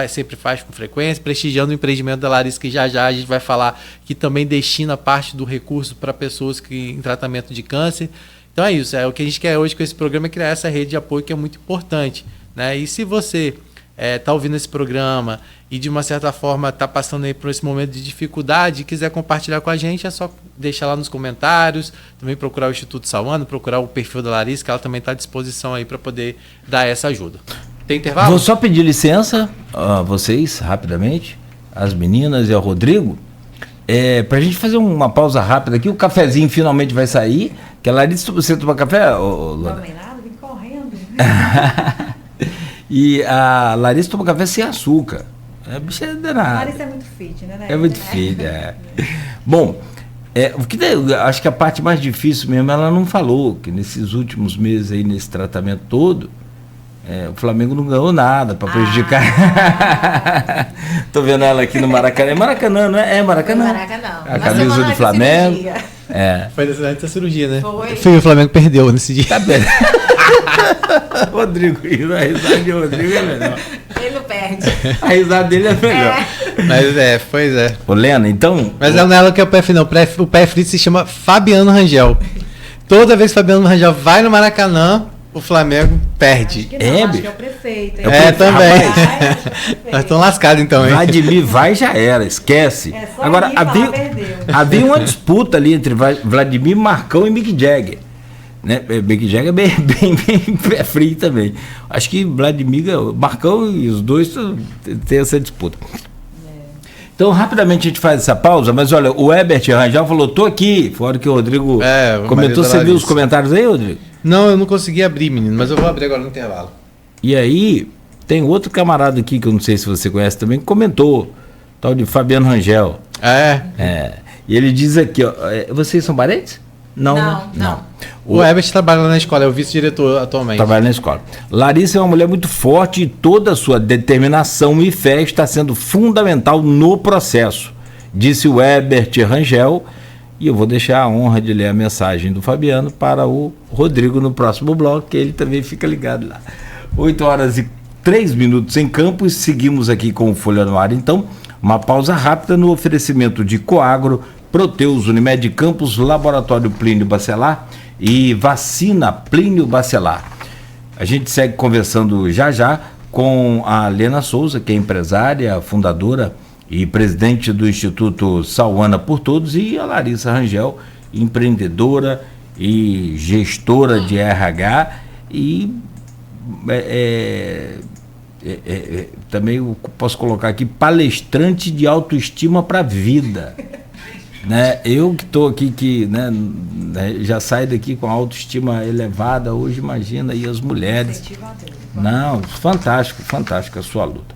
Speaker 4: sempre faz com frequência, prestigiando o empreendimento da Larissa, que já a gente vai falar, que também destina parte do recurso para pessoas em tratamento de câncer. Então é isso, o que a gente quer hoje com esse programa é criar essa rede de apoio que é muito importante, né? E se você está ouvindo esse programa e de uma certa forma está passando aí por esse momento de dificuldade e quiser compartilhar com a gente, é só deixar lá nos comentários, também procurar o Instituto Sauana, procurar o perfil da Larissa, que ela também está à disposição aí para poder dar essa ajuda. Tem intervalo?
Speaker 3: Vou só pedir licença a vocês, rapidamente, as meninas e ao Rodrigo, para a gente fazer uma pausa rápida aqui. O cafezinho finalmente vai sair, que a Larissa, você toma café?
Speaker 6: Não tomei nada, vim correndo.
Speaker 3: E a Larissa toma café sem açúcar. A bicha é danada.
Speaker 6: A Larissa é muito fit, né?
Speaker 3: É muito fit, Bom, o que acho que a parte mais difícil mesmo, ela não falou, que nesses últimos meses aí, nesse tratamento todo, o Flamengo não ganhou nada para prejudicar. Tô vendo ela aqui no Maracanã. É Maracanã, não é? É Maracanã.
Speaker 5: Maracanã.
Speaker 3: A camisa do Flamengo.
Speaker 4: Foi nessa cirurgia, né?
Speaker 5: Foi.
Speaker 4: O Flamengo perdeu nesse dia.
Speaker 3: Tá bem. Rodrigo, a risada de Rodrigo é melhor.
Speaker 5: Ele não perde.
Speaker 3: A risada dele é melhor.
Speaker 4: Mas pois é.
Speaker 3: Ô, Lena, então...
Speaker 4: Mas não é ela que é o PF, não. O PF se chama Fabiano Rangel. Toda vez que o Fabiano Rangel vai no Maracanã, o Flamengo perde.
Speaker 6: Acho que é o prefeito.
Speaker 4: Também. Nós estamos lascados então, hein?
Speaker 3: Vladimir vai, já era, esquece. Agora, havia uma disputa ali entre Vladimir, Marcão e Mick Jagger. Né? Mick Jagger é bem pé frio também. Acho que Vladimir, Marcão e os dois têm essa disputa. Então, rapidamente a gente faz essa pausa, mas olha, o Herbert Rangel falou, tô aqui, fora que o Rodrigo comentou. Você viu os comentários aí, Rodrigo?
Speaker 4: Não, eu não consegui abrir, menino, mas eu vou abrir agora no intervalo.
Speaker 3: E aí, tem outro camarada aqui, que eu não sei se você conhece também, que comentou, tal de Fabiano Rangel. E ele diz aqui, ó, vocês são parentes? Não.
Speaker 4: O Herbert trabalha na escola, é o vice-diretor atualmente.
Speaker 3: Trabalha na escola. Larissa é uma mulher muito forte e toda a sua determinação e fé está sendo fundamental no processo, disse o Herbert Rangel. E eu vou deixar a honra de ler a mensagem do Fabiano para o Rodrigo no próximo bloco, que ele também fica ligado lá. 8h03 em Campos, seguimos aqui com o Folha no Ar. Então, uma pausa rápida no oferecimento de Coagro, Proteus, Unimed Campos, Laboratório Plínio Bacelar e Vacina Plínio Bacelar. A gente segue conversando já com a Lena Souza, que é empresária, fundadora e presidente do Instituto Sauana por Todos, e a Larissa Rangel, empreendedora e gestora de RH e também eu posso colocar aqui palestrante de autoestima para a vida. Né? Eu que estou aqui, que já saio daqui com a autoestima elevada, hoje imagina aí as mulheres. Não, fantástico a sua luta.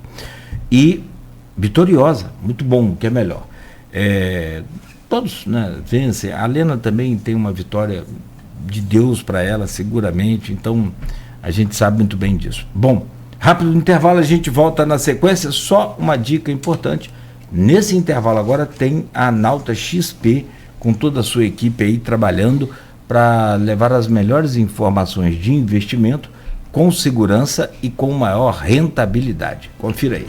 Speaker 3: E vitoriosa, muito bom, o que é melhor. Todos vencem. A Lena também tem uma vitória de Deus para ela, seguramente, então a gente sabe muito bem disso. Bom, rápido intervalo, a gente volta na sequência. Só uma dica importante: nesse intervalo agora tem a Nauta XP com toda a sua equipe aí trabalhando para levar as melhores informações de investimento com segurança e com maior rentabilidade. Confira aí.